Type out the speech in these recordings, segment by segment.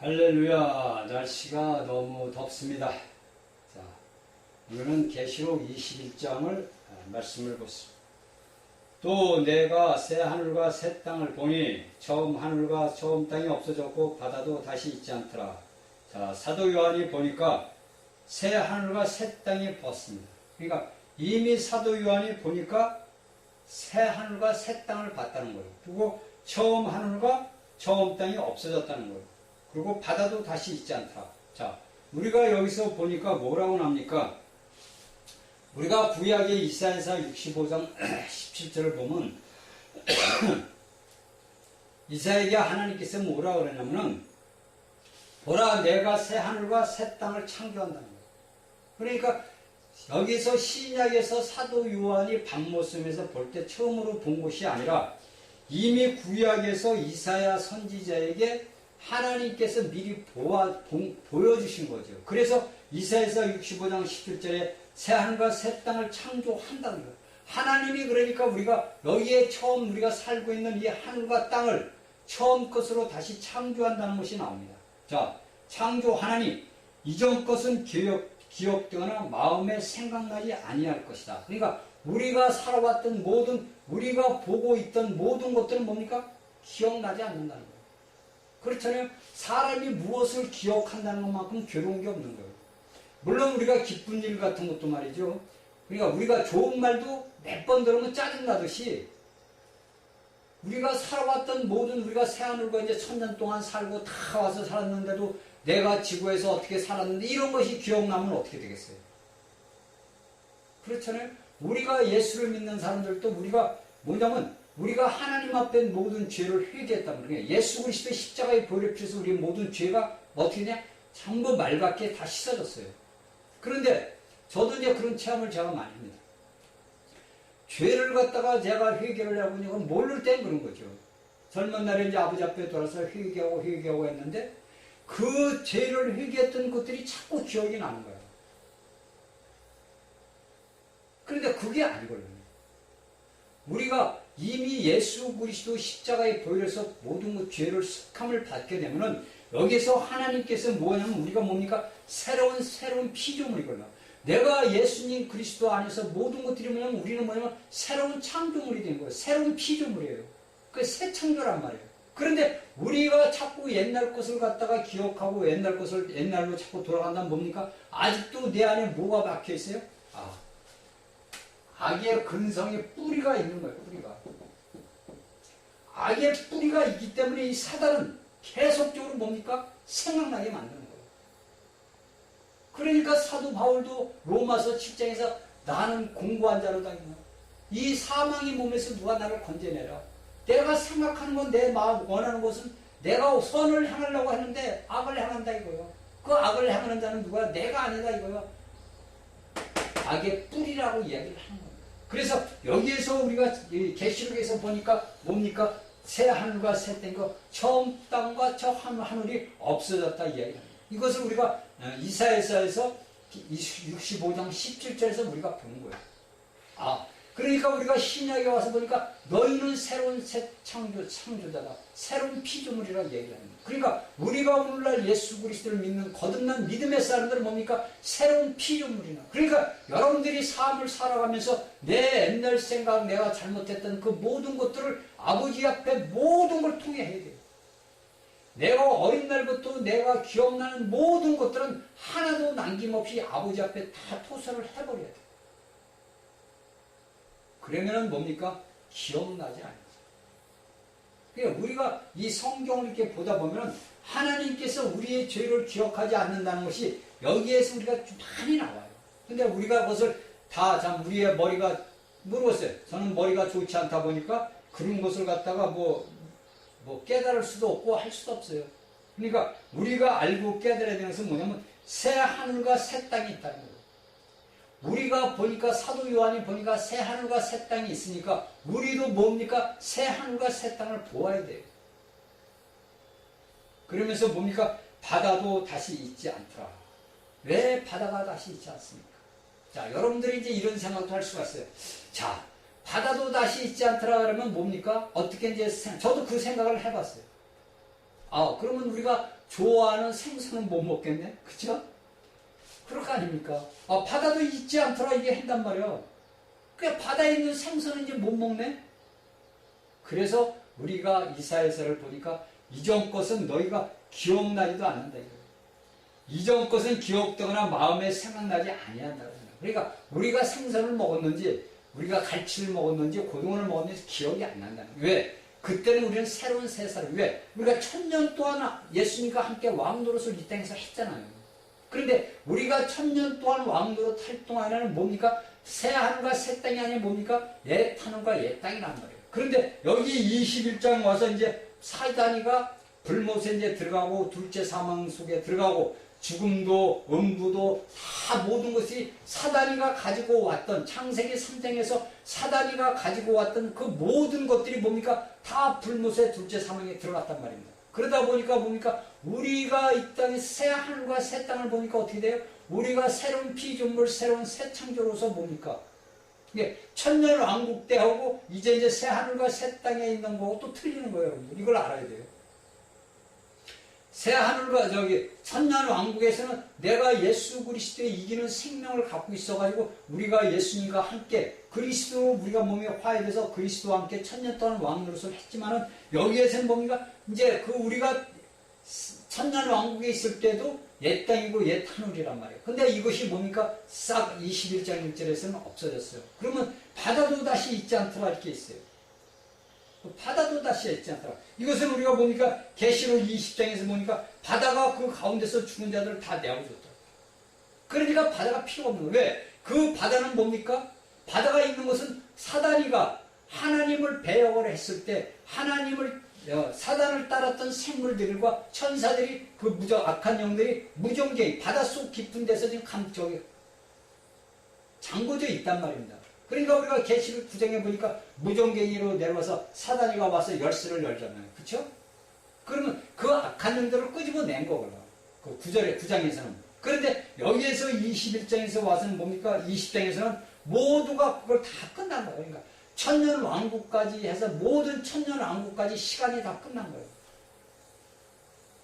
할렐루야. 날씨가 너무 덥습니다. 자, 오늘은 계시록 21장을 말씀을 보습니다. 또 내가 새 하늘과 새 땅을 보니 처음 하늘과 처음 땅이 없어졌고 바다도 다시 있지 않더라. 자, 사도 요한이 보니까 새 하늘과 새 땅이 보았습니다. 그러니까 이미 사도 요한이 보니까 새 하늘과 새 땅을 봤다는 거예요. 그리고 처음 하늘과 처음 땅이 없어졌다는 거예요. 그리고 바다도 다시 있지 않다. 자, 우리가 여기서 보니까 뭐라고 납니까? 우리가 구약의 이사야서 65장 17절을 보면 이사야에게 하나님께서 뭐라고 그러냐면은 보라 내가 새 하늘과 새 땅을 창조한다는 거예요. 그러니까 여기서 신약에서 사도 요한이 밤모섬에서 볼 때 처음으로 본 것이 아니라 이미 구약에서 이사야 선지자에게 하나님께서 미리 보여주신 거죠. 그래서 이사야서 65장 17절에 새 하늘과 새 땅을 창조한다는 거예요. 하나님이 그러니까 우리가 여기에 처음 우리가 살고 있는 이 하늘과 땅을 처음 것으로 다시 창조한다는 것이 나옵니다. 자, 창조 하나님, 이전 것은 기억되거나 마음에 생각나지 아니할 것이다. 그러니까 우리가 살아왔던 모든, 우리가 보고 있던 모든 것들은 뭡니까? 기억나지 않는다는 거예요. 그렇잖아요. 사람이 무엇을 기억한다는 것만큼 괴로운 게 없는 거예요. 물론 우리가 기쁜 일 같은 것도 말이죠. 그러니까 우리가 좋은 말도 몇 번 들으면 짜증나듯이 우리가 살아왔던 모든 우리가 새하늘과 이제 1000년 동안 살고 다 와서 살았는데도 내가 지구에서 어떻게 살았는데 이런 것이 기억나면 어떻게 되겠어요? 그렇잖아요. 우리가 예수를 믿는 사람들도 우리가 뭐냐면 우리가 하나님 앞에 모든 죄를 회개했다는 거예요. 예수 그리스도의 십자가에 보혈을 피해서 우리의 모든 죄가 어떻게 되냐? 전부 맑게 다 씻어졌어요. 그런데 저도 이제 그런 체험을 제가 많이 합니다. 죄를 갖다가 제가 회개를 하고 이건 모를 땐 그런 거죠. 젊은 날에 이제 아버지 앞에 돌아서 회개하고 했는데 그 죄를 회개했던 것들이 자꾸 기억이 나는 거예요. 그런데 그게 아니거든요. 우리가 이미 예수 그리스도 십자가에 보혈해서 모든 것 죄를 속함을 받게 되면은 여기서 하나님께서 뭐냐면 우리가 뭡니까? 새로운 피조물이거든요. 내가 예수님 그리스도 안에서 모든 것들이 뭐냐면 우리는 뭐냐면 새로운 창조물이 된 거예요. 새로운 피조물이에요. 그게 새 창조란 말이에요. 그런데 우리가 자꾸 옛날 것을 갖다가 기억하고 옛날 것을 옛날로 자꾸 돌아간다면 뭡니까? 아직도 내 안에 뭐가 박혀 있어요? 악의 근성의 뿌리가 있는 거예요. 뿌리가. 악의 뿌리가 있기 때문에 이 사단은 계속적으로 뭡니까? 생각나게 만드는 거예요. 그러니까 사도 바울도 로마서 7장에서 나는 공고한 자로다. 이 사망의 몸에서 누가 나를 건져내라. 내가 생각하는 건 내 마음 원하는 것은 내가 선을 향하려고 하는데 악을 향한다 이거예요. 그 악을 향하는 자는 누가? 내가 아니다 이거예요. 악의 뿌리라고 이야기를 하는 거예요. 그래서 여기에서 우리가 계시록에서 보니까 뭡니까? 새 하늘과 새 땅과 처음 땅과 저 하늘이 없어졌다 이야기합니다. 이것을 우리가 이사야서에서 65장 17절에서 우리가 보는 거예요. 그러니까 우리가 신약에 와서 보니까 너희는 새로운 새 창조자다. 새로운 피조물이라 얘기를 합니다. 그러니까 우리가 오늘날 예수 그리스도를 믿는 거듭난 믿음의 사람들은 뭡니까? 새로운 피조물이나. 그러니까 여러분들이 삶을 살아가면서 내 옛날 생각, 내가 잘못했던 그 모든 것들을 아버지 앞에 모든 걸 통해 해야 돼요. 내가 어린 날부터 내가 기억나는 모든 것들은 하나도 남김없이 아버지 앞에 다 토설을 해버려야 돼요. 그러면은 뭡니까? 기억나지 않죠. 그러니까 우리가 이 성경을 이렇게 보다 보면은 하나님께서 우리의 죄를 기억하지 않는다는 것이 여기에서 우리가 좀 많이 나와요. 근데 우리가 그것을 다 우리의 머리가 모르겠어요. 저는 머리가 좋지 않다 보니까 그런 것을 갖다가 뭐 깨달을 수도 없고 할 수도 없어요. 그러니까 우리가 알고 깨달아야 되는 것은 뭐냐면 새 하늘과 새 땅이 있다는 거예요. 우리가 보니까 사도 요한이 보니까 새 하늘과 새 땅이 있으니까 우리도 뭡니까? 새 하늘과 새 땅을 보아야 돼요. 그러면서 뭡니까? 바다도 다시 있지 않더라. 왜 바다가 다시 있지 않습니까? 자, 여러분들이 이제 이런 생각도 할 수가 있어요. 자, 바다도 다시 있지 않더라 그러면 뭡니까? 어떻게 이제 저도 그 생각을 해봤어요. 그러면 우리가 좋아하는 생선은 못 먹겠네? 그쵸? 그럴 거 아닙니까? 바다도 있지 않더라 이게 한단 말이야. 그냥 바다에 있는 생선은 이제 못 먹네? 그래서 우리가 이사야서를 보니까 이전 것은 너희가 기억나지도 않는다. 이전 것은 기억되거나 마음에 생각나지 아니한다. 그러니까 우리가 생선을 먹었는지 우리가 갈치를 먹었는지 고등어를 먹었는지 기억이 안 난다는 거예요. 왜? 그때는 우리는 새로운 세상을 왜? 우리가 1000년 동안 예수님과 함께 왕노릇을 이 땅에서 했잖아요. 그런데 우리가 1000년 동안 왕노릇 할 동안에는 뭡니까? 새 하늘과 새 땅이 아니라 뭡니까? 옛 하늘과 옛 땅이란 말이에요. 그런데 여기 21장 와서 이제 사단이가 불못에 이제 들어가고 둘째 사망 속에 들어가고 죽음도 음부도 다 모든 것이 사단이가 가지고 왔던 창세기 3장에서 사단이가 가지고 왔던 그 모든 것들이 뭡니까? 다 불못의 둘째 사망에 들어갔단 말입니다. 그러다 보니까 뭡니까? 우리가 이 땅에 새 하늘과 새 땅을 보니까 어떻게 돼요? 우리가 새로운 피조물, 새로운 새 창조로서 뭡니까? 이게 천년 왕국 때하고 이제 새 하늘과 새 땅에 있는 거하고 또 틀리는 거예요, 여러분들. 이걸 알아야 돼요. 새 하늘과 천년 왕국에서는 내가 예수 그리스도의 이기는 생명을 갖고 있어가지고 우리가 예수님과 함께 그리스도 우리가 몸에 화해돼서 그리스도와 함께 천년 동안 왕노릇을 했지만은 여기에서는 뭡니까? 이제 우리가 천년 왕국에 있을 때도 옛 땅이고 옛 하늘이란 말이에요. 근데 이것이 뭡니까? 싹 21장 1절에서는 없어졌어요. 그러면 바다도 다시 있지 않더라 이렇게 있어요. 바다도 다시 있지 않더라. 이것은 우리가 보니까 계시록 20장에서 보니까 바다가 그 가운데서 죽은 자들을 다 내어줬더라. 그러니까 바다가 필요가 없는 거예요. 왜? 그 바다는 뭡니까? 바다가 있는 것은 사단이가 하나님을 배역을 했을 때 사단을 따랐던 생물들과 천사들이 그 악한 영들이 무정갱이 바닷속 깊은 데서 지금 잠궈져 있단 말입니다. 그러니까 우리가 계시록 9장에 보니까 무정갱이로 내려와서 사단이가 와서 열쇠를 열잖아요. 그쵸? 그러면 그 악한 영들을 끄집어낸 거거든요. 그 9장에서는. 그런데 여기에서 21장에서 와서는 뭡니까? 20장에서는 모두가 그걸 다 끝난 거예요. 그러니까 천년 왕국까지 해서 모든 천년 왕국까지 시간이 다 끝난 거예요.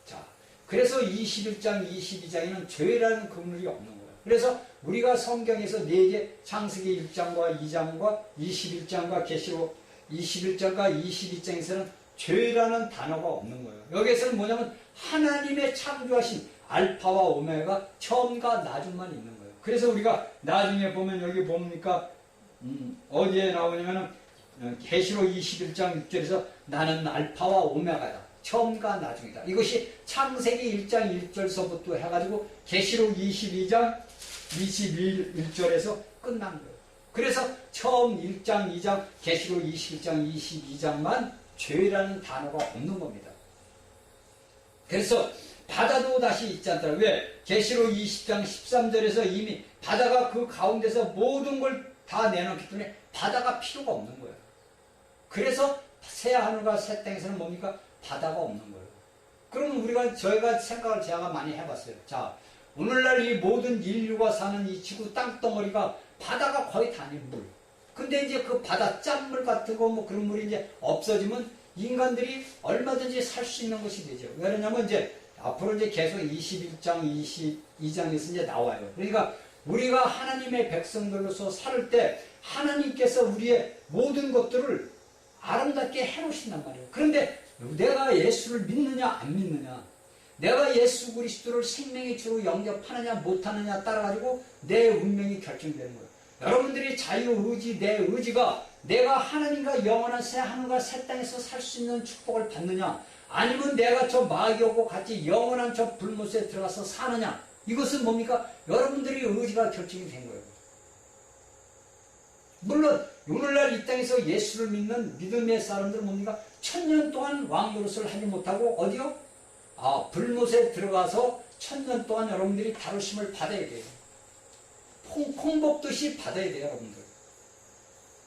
자, 그래서 21장, 22장에는 죄라는 그물이 없는 거예요. 그래서 우리가 성경에서 4개 창세기 1장과 2장과 21장과 계시록 21장과 22장에서는 죄라는 단어가 없는 거예요. 여기에서는 뭐냐면 하나님의 창조하신 알파와 오메가 처음과 나중만 있는 거예요. 그래서 우리가 나중에 보면 여기 봅니까? 어디에 나오냐면은 계시록 21장 6절에서 나는 알파와 오메가다. 처음과 나중이다. 이것이 창세기 1장 1절서부터 해가지고 계시록 22장 21절에서 끝난 거예요. 그래서 처음 1장 2장 계시록 21장 22장만 죄라는 단어가 없는 겁니다. 그래서 바다도 다시 있지 않더라. 왜? 계시록 20장 13절에서 이미 바다가 그 가운데서 모든 걸 다 내놓기 때문에 바다가 필요가 없는 거예요. 그래서 새 하늘과 새 땅에서는 뭡니까? 바다가 없는 거예요. 그러면 저희가 생각을 제가 많이 해봤어요. 자, 오늘날 이 모든 인류가 사는 이 지구 땅덩어리가 바다가 거의 다 아닌 물. 근데 이제 그 바다 짠물 같은 거 뭐 그런 물이 이제 없어지면 인간들이 얼마든지 살 수 있는 것이 되죠. 왜냐면 이제 앞으로 이제 계속 21장, 22장에서 이제 나와요. 그러니까 우리가 하나님의 백성들로서 살 때 하나님께서 우리의 모든 것들을 아름답게 해놓으신단 말이에요. 그런데 내가 예수를 믿느냐 안 믿느냐, 내가 예수 그리스도를 생명의 주로 영접하느냐 못하느냐 따라가지고 내 운명이 결정되는 거예요. 여러분들이 자유의지, 내 의지가 내가 하나님과 영원한 새 하늘과 새 땅에서 살 수 있는 축복을 받느냐, 아니면 내가 저 마귀하고 같이 영원한 저 불못에 들어가서 사느냐, 이것은 뭡니까? 여러분들의 의지가 결정이 된 거예요. 물론 오늘날 이 땅에서 예수를 믿는 믿음의 사람들은 뭡니까? 1000년 동안 왕노릇을 하지 못하고 어디요? 불못에 들어가서 1000년 동안 여러분들이 다루심을 받아야 돼요. 콩 먹듯이 받아야 돼요, 여러분들.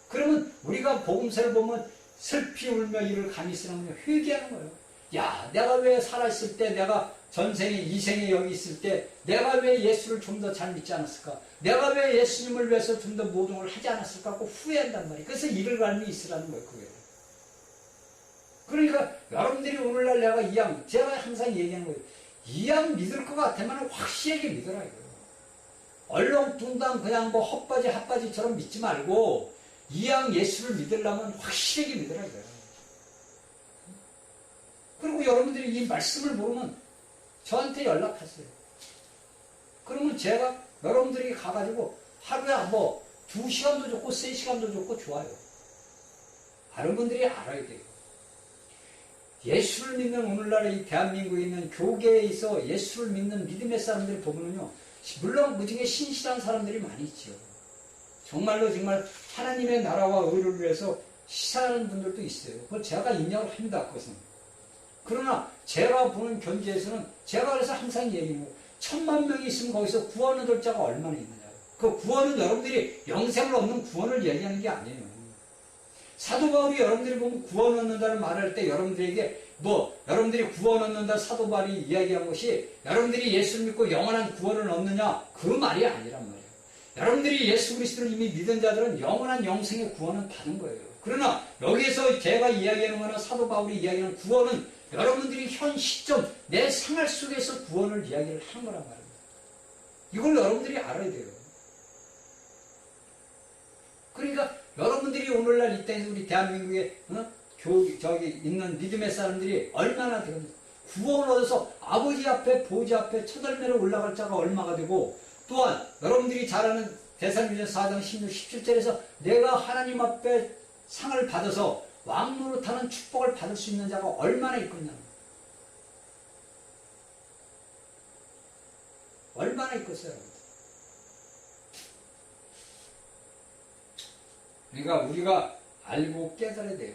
그러면 우리가 복음서를 보면 슬피 울며 이를 감히 쓰는 회개하는 거예요. 야, 내가 왜 살아있을 때, 내가 전생에 이생에 여기 있을 때 내가 왜 예수를 좀 더 잘 믿지 않았을까? 내가 왜 예수님을 위해서 좀 더 모든 걸 하지 않았을까? 하고 후회한단 말이에요. 그래서 이를 갈미 있으라는 거예요. 그게. 그러니까 여러분들이 오늘날 내가 이 양, 제가 항상 얘기하는 거예요. 이 양 믿을 것 같으면 확실하게 믿어라 이거예요. 얼렁뚱땅 그냥 뭐 헛바지 핫바지처럼 믿지 말고 이 양 예수를 믿으려면 확실하게 믿으라 이거예요. 그리고 여러분들이 이 말씀을 모르면 저한테 연락하세요. 그러면 제가 여러분들이 가가지고 하루에 뭐 2시간도 좋고 3시간도 좋고 좋아요. 다른 분들이 알아야 돼요. 예수를 믿는 오늘날의 이 대한민국에 있는 교계에 있어 예수를 믿는 믿음의 사람들이 보면요, 물론 그중에 신실한 사람들이 많이 있죠. 정말로 정말 하나님의 나라와 의를 위해서 시사하는 분들도 있어요. 그걸 제가 인정을 합니다. 그것은. 그러나 제가 보는 견지에서는 제가 그래서 항상 얘기해요. 10,000명이 있으면 거기서 구원 얻을 자가 얼마나 있느냐. 그 구원은 여러분들이 영생을 얻는 구원을 얘기하는 게 아니에요. 사도 바울이 여러분들이 보면 구원 얻는다는 말을 할 때 여러분들에게 여러분들이 구원 얻는다 사도 바울이 이야기한 것이 여러분들이 예수를 믿고 영원한 구원을 얻느냐 그 말이 아니란 말이에요. 여러분들이 예수 그리스도를 이미 믿은 자들은 영원한 영생의 구원은 받은 거예요. 그러나 여기에서 제가 이야기하는 거는 사도 바울이 이야기하는 구원은 여러분들이 현 시점 내 생활 속에서 구원을 이야기를 하는 거란 말입니다. 이걸 여러분들이 알아야 돼요. 그러니까 여러분들이 오늘날 이 땅에서 우리 대한민국에 저기 있는 믿음의 사람들이 얼마나 되겠는지 구원 얻어서 아버지 앞에 보좌 앞에 첫열매로 올라갈 자가 얼마가 되고 또한 여러분들이 잘 아는 데살로니가서 4장 16, 17절에서 내가 하나님 앞에 상을 받아서 왕노릇하는 축복을 받을 수 있는 자가 얼마나 있겠냐. 얼마나 있겠어요. 그러니까 우리가 알고 깨달아야 돼요.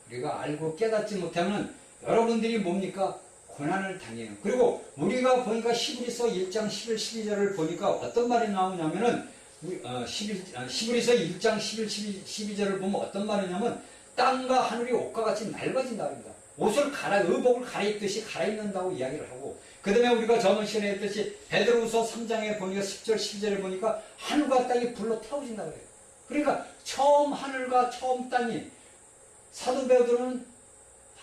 우리가 알고 깨닫지 못하면 여러분들이 뭡니까? 고난을 당해요. 그리고 우리가 보니까 히브리서 1장 11, 12절을 보니까 어떤 말이 나오냐면은 히브리서 1장 11, 12절을 보면 어떤 말이냐면 땅과 하늘이 옷과 같이 낡아진다 합니다. 옷을 의복을 갈아입듯이 갈아입는다고 이야기를 하고 그 다음에 우리가 저번 시간에 했듯이 베드로후서 3장에 보니까 10절, 12절에 보니까 하늘과 땅이 불로 태워진다고 해요. 그러니까 처음 하늘과 처음 땅이 사도 베드로는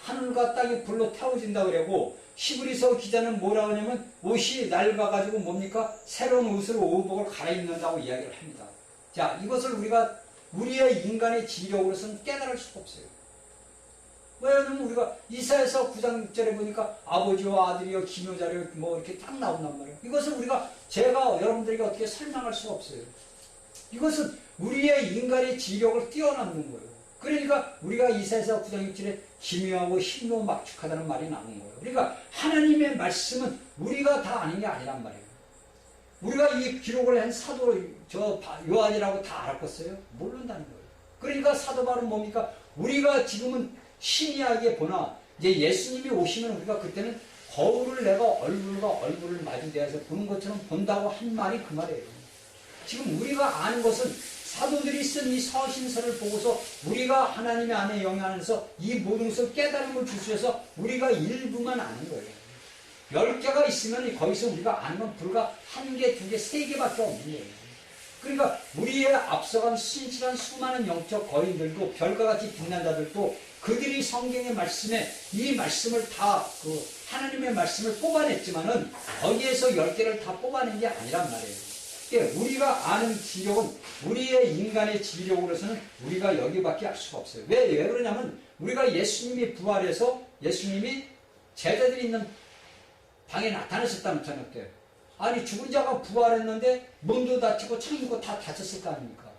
하늘과 땅이 불로 태워진다고 그러고 히브리서 기자는 뭐라고 하냐면 옷이 낡아가지고 뭡니까? 새로운 옷으로 의복을 갈아입는다고 이야기를 합니다. 자, 이것을 우리가 우리의 인간의 지력으로서는 깨달을 수가 없어요. 왜냐하면 우리가 이사야서 9장 6절에 보니까 아버지와 아들이여 기묘자려 뭐 이렇게 딱 나온단 말이에요. 이것을 제가 여러분들에게 어떻게 설명할 수가 없어요. 이것은 우리의 인간의 지력을 뛰어넘는 거예요. 그러니까 우리가 이사야서 9장 6절에 기묘하고 힘도 막축하다는 말이 나오는 거예요. 그러니까 하나님의 말씀은 우리가 다 아는 게 아니란 말이에요. 우리가 이 기록을 한 사도 요한이라고 다 알았겠어요? 모른다는 거예요. 그러니까 사도 바울은 뭡니까? 우리가 지금은 신이하게 보나 이제 예수님이 오시면 우리가 그때는 거울을 내가 얼굴과 얼굴을 마주대해서 보는 것처럼 본다고 한 말이 그 말이에요. 지금 우리가 아는 것은 사도들이 쓴 이 서신서를 보고서 우리가 하나님의 안에 영향하면서 이 모든 것을 깨달음을 주셔서 우리가 일부만 아는 거예요. 10개가 있으면 거기서 우리가 아는 건 불과 1개, 2개, 3개밖에 없는 거예요. 그러니까 우리의 앞서간 신실한 수많은 영적 거인들도 별과 같이 빛난 자들도 그들이 성경의 말씀에 이 말씀을 다 하나님의 말씀을 뽑아냈지만은 거기에서 10개를 다 뽑아낸 게 아니란 말이에요. 우리가 아는 지력은 우리의 인간의 지력으로서는 우리가 여기밖에 알 수가 없어요. 왜 그러냐면 우리가 예수님이 부활해서 예수님이 제자들이 있는 방에 나타나셨다는 저녁 때 아니 죽은 자가 부활했는데 몸도 다치고 창이고 다 다쳤을 거 아닙니까?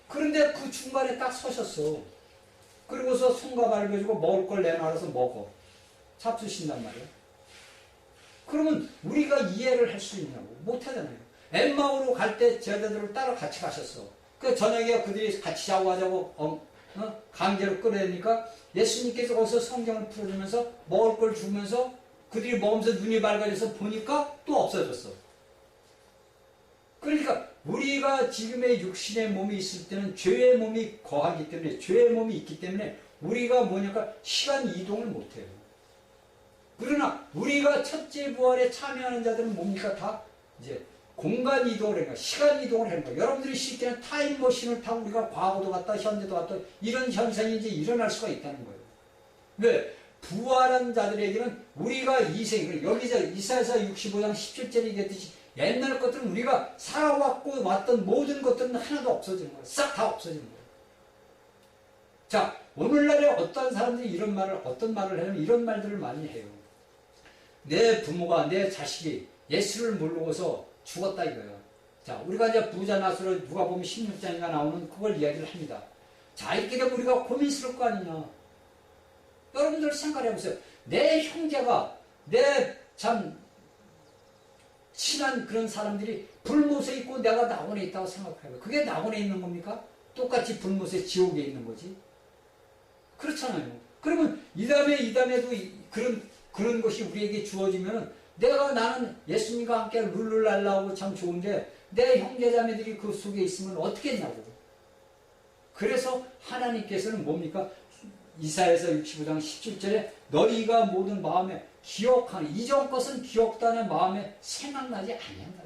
그런데 그 중간에 딱 서셨어. 그리고서 손과 발을 가지고 먹을 걸 내놔서 먹어. 잡수신단 말이에요. 그러면 우리가 이해를 할 수 있냐고? 못하잖아요. 엠마오로 갈 때 제자들을 따라 같이 가셨어. 그 저녁에 그들이 같이 자고 가자고 강제로 끌어내니까 예수님께서 거기서 성경을 풀어주면서 먹을 걸 주면서 그들이 먹으면서 눈이 밝아져서 보니까 또 없어졌어. 그러니까 우리가 지금의 육신의 몸이 있을 때는 죄의 몸이 거하기 때문에 죄의 몸이 있기 때문에 우리가 뭐냐까 시간 이동을 못해요. 그러나 우리가 첫째 부활에 참여하는 자들은 뭡니까? 다 이제 공간 이동을 하는 거야. 시간 이동을 하는 거야. 여러분들이 실제는 타임머신을 타고 우리가 과거도 갔다 현재도 갔다 이런 현상이 이제 일어날 수가 있다는 거예요. 왜? 부활한 자들에게는 우리가 이생, 여기서 이사야서 65장 17절에 얘기했듯이 옛날 것들은 우리가 살아왔고 왔던 모든 것들은 하나도 없어지는 거예요. 싹 다 없어지는 거예요. 자, 오늘날에 어떤 사람들이 어떤 말을 하냐면 이런 말들을 많이 해요. 내 부모가, 내 자식이 예수를 모르고서 죽었다 이거예요. 자, 우리가 이제 부자 나스로 누가 보면 16장인가 나오는 그걸 이야기를 합니다. 자, 이렇게 되면 우리가 고민스러울 거 아니냐. 여러분들 생각해 보세요. 내 형제가, 내 참 친한 그런 사람들이 불못에 있고 내가 낙원에 있다고 생각해요. 그게 낙원에 있는 겁니까? 똑같이 불못에 지옥에 있는 거지. 그렇잖아요. 그러면 이 다음에도 그런 것이 우리에게 주어지면 나는 예수님과 함께 룰루랄라하고 참 좋은데 내 형제자매들이 그 속에 있으면 어떻게 했냐고. 그래서 하나님께서는 뭡니까? 이사야서 65장 17절에 너희가 모든 마음에 기억하는 이전 것은 기억도 안 해 마음에 생각나지 아니한다.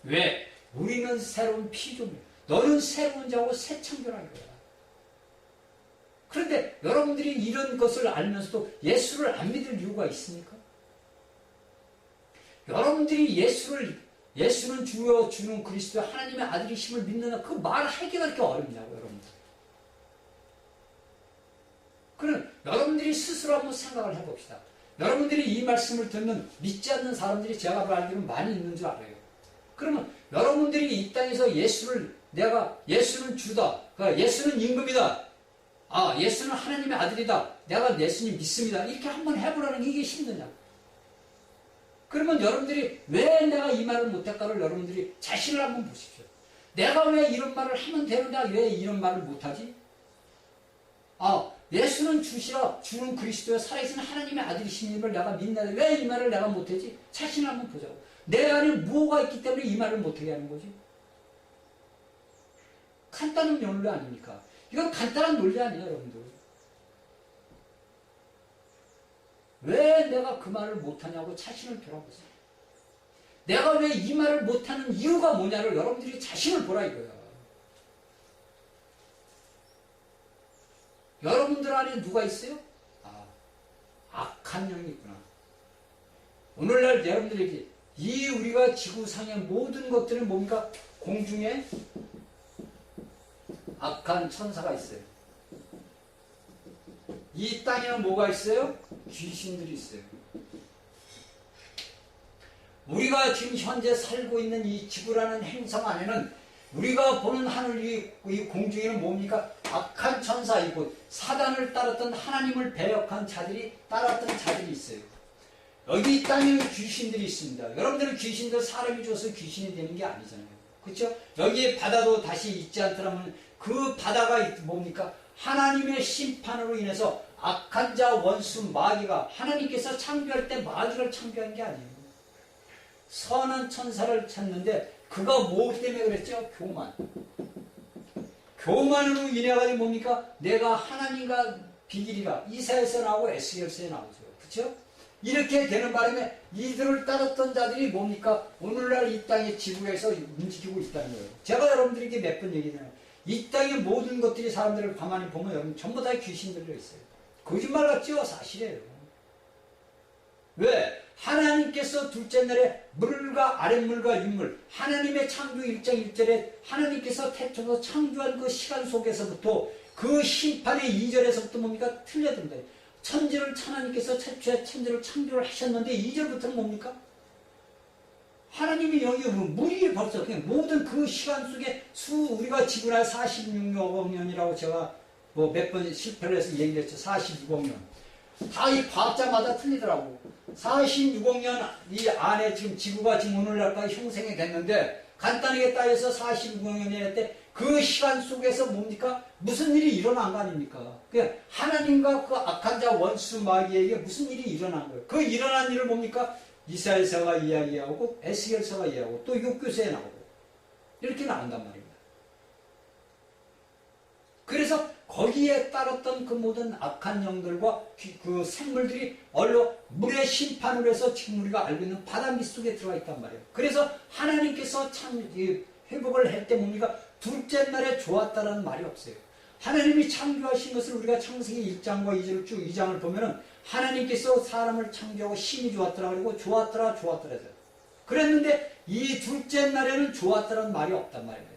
왜? 우리는 새로운 피조물, 너는 새로운 자고 새 창조라는 거야. 그런데 여러분들이 이런 것을 알면서도 예수를 안 믿을 이유가 있습니까? 여러분들이 예수는 주여 주는 그리스도 하나님의 아들이심을 믿는다. 그 말하기가 그렇게 어렵냐고, 여러분들. 그럼 여러분들이 스스로 한번 생각을 해봅시다. 여러분들이 이 말씀을 듣는 믿지 않는 사람들이 제가 알기로는 많이 있는 줄 알아요. 그러면 여러분들이 이 땅에서 예수는 주다. 그러니까 예수는 임금이다. 예수는 하나님의 아들이다. 내가 예수님 믿습니다. 이렇게 한번 해보라는 게 이게 힘드냐고. 그러면 여러분들이 왜 내가 이 말을 못할까를 여러분들이 자신을 한번 보십시오. 내가 왜 이런 말을 하면 되는데 왜 이런 말을 못하지? 예수는 주는 그리스도의 살아계신 하나님의 아들이심을 내가 믿는데 왜 이 말을 내가 못하지? 자신을 한번 보자고. 내 안에 무엇가 있기 때문에 이 말을 못하게 하는 거지? 간단한 논리 아닙니까? 이건 간단한 논리 아니에요, 여러분들. 왜 내가 그 말을 못하냐고 자신을 돌아보세요. 내가 왜 이 말을 못하는 이유가 뭐냐를 여러분들이 자신을 보라 이거야. 여러분들 안에 누가 있어요? 악한 영이 있구나. 오늘날 여러분들에게 우리가 지구상의 모든 것들은 뭡니까? 공중에 악한 천사가 있어요. 이 땅에는 뭐가 있어요? 귀신들이 있어요. 우리가 지금 현재 살고 있는 이 지구라는 행성 안에는 우리가 보는 하늘 이 공중에는 뭡니까? 악한 천사이고 사단을 따랐던 하나님을 배역한 자들이 따랐던 자들이 있어요. 여기 이 땅에는 귀신들이 있습니다. 여러분들은 귀신들 사람이 줘서 귀신이 되는 게 아니잖아요. 그렇죠? 여기에 바다도 다시 있지 않더라면 그 바다가 뭡니까? 하나님의 심판으로 인해서 악한 자 원수 마귀가 하나님께서 창조할 때 마귀를 창조한 게 아니에요. 선한 천사를 찾는데 그가 무엇 때문에 그랬죠? 교만. 교만으로 인해가지고 뭡니까? 내가 하나님과 비길이라 이사야서 나오고 에스겔서에 나오죠. 그렇죠? 이렇게 되는 바람에 이들을 따랐던 자들이 뭡니까? 오늘날 이 땅의 지구에서 움직이고 있다는 거예요. 제가 여러분들에게 몇 번 얘기해요. 이 땅의 모든 것들이 사람들을 가만히 보면 여러분 전부 다 귀신 들려 있어요. 거짓말 같죠? 사실이에요. 왜? 하나님께서 둘째 날에 물과 아랫물과 윗물, 하나님의 창조 1장 1절에 하나님께서 태초에서 창조한 그 시간 속에서부터 그 심판의 2절에서부터 뭡니까? 틀려든다. 천지를 하나님께서 최초에 천지를 창조를 하셨는데 2절부터는 뭡니까? 하나님이 여기 물이 벌써 그냥 모든 그 시간 속에 우리가 지구날 46억 년이라고 제가 몇 번 실패를 해서 얘기를 했죠. 46억 년. 다 이 과학자마다 틀리더라고. 46억 년 이 안에 지금 지구가 지금 오늘날까지 형성이 됐는데 간단하게 따져서 46억 년이 했을 때 그 시간 속에서 뭡니까? 무슨 일이 일어난 거 아닙니까? 하나님과 그 악한 자 원수 마귀에게 무슨 일이 일어난 거예요. 그 일어난 일을 뭡니까? 이사야서가 이야기하고 에스겔서가 이야기하고 또 욥기서에 나오고 이렇게 나온단 말입니다. 그래서 거기에 따랐던 그 모든 악한 영들과 그 생물들이 얼로 물의 심판을 해서 지금 우리가 알고 있는 바다 밑속에 들어가 있단 말이에요. 그래서 하나님께서 참 회복을 할 때 뭡니까? 둘째 날에 좋았다라는 말이 없어요. 하나님이 창조하신 것을 우리가 창세기 1장과 2장을 쭉 2장을 보면은 하나님께서 사람을 창조하고 힘이 좋았더라 그리고 좋았더라 해서 그랬는데 이 둘째 날에는 좋았더라는 말이 없단 말이에요.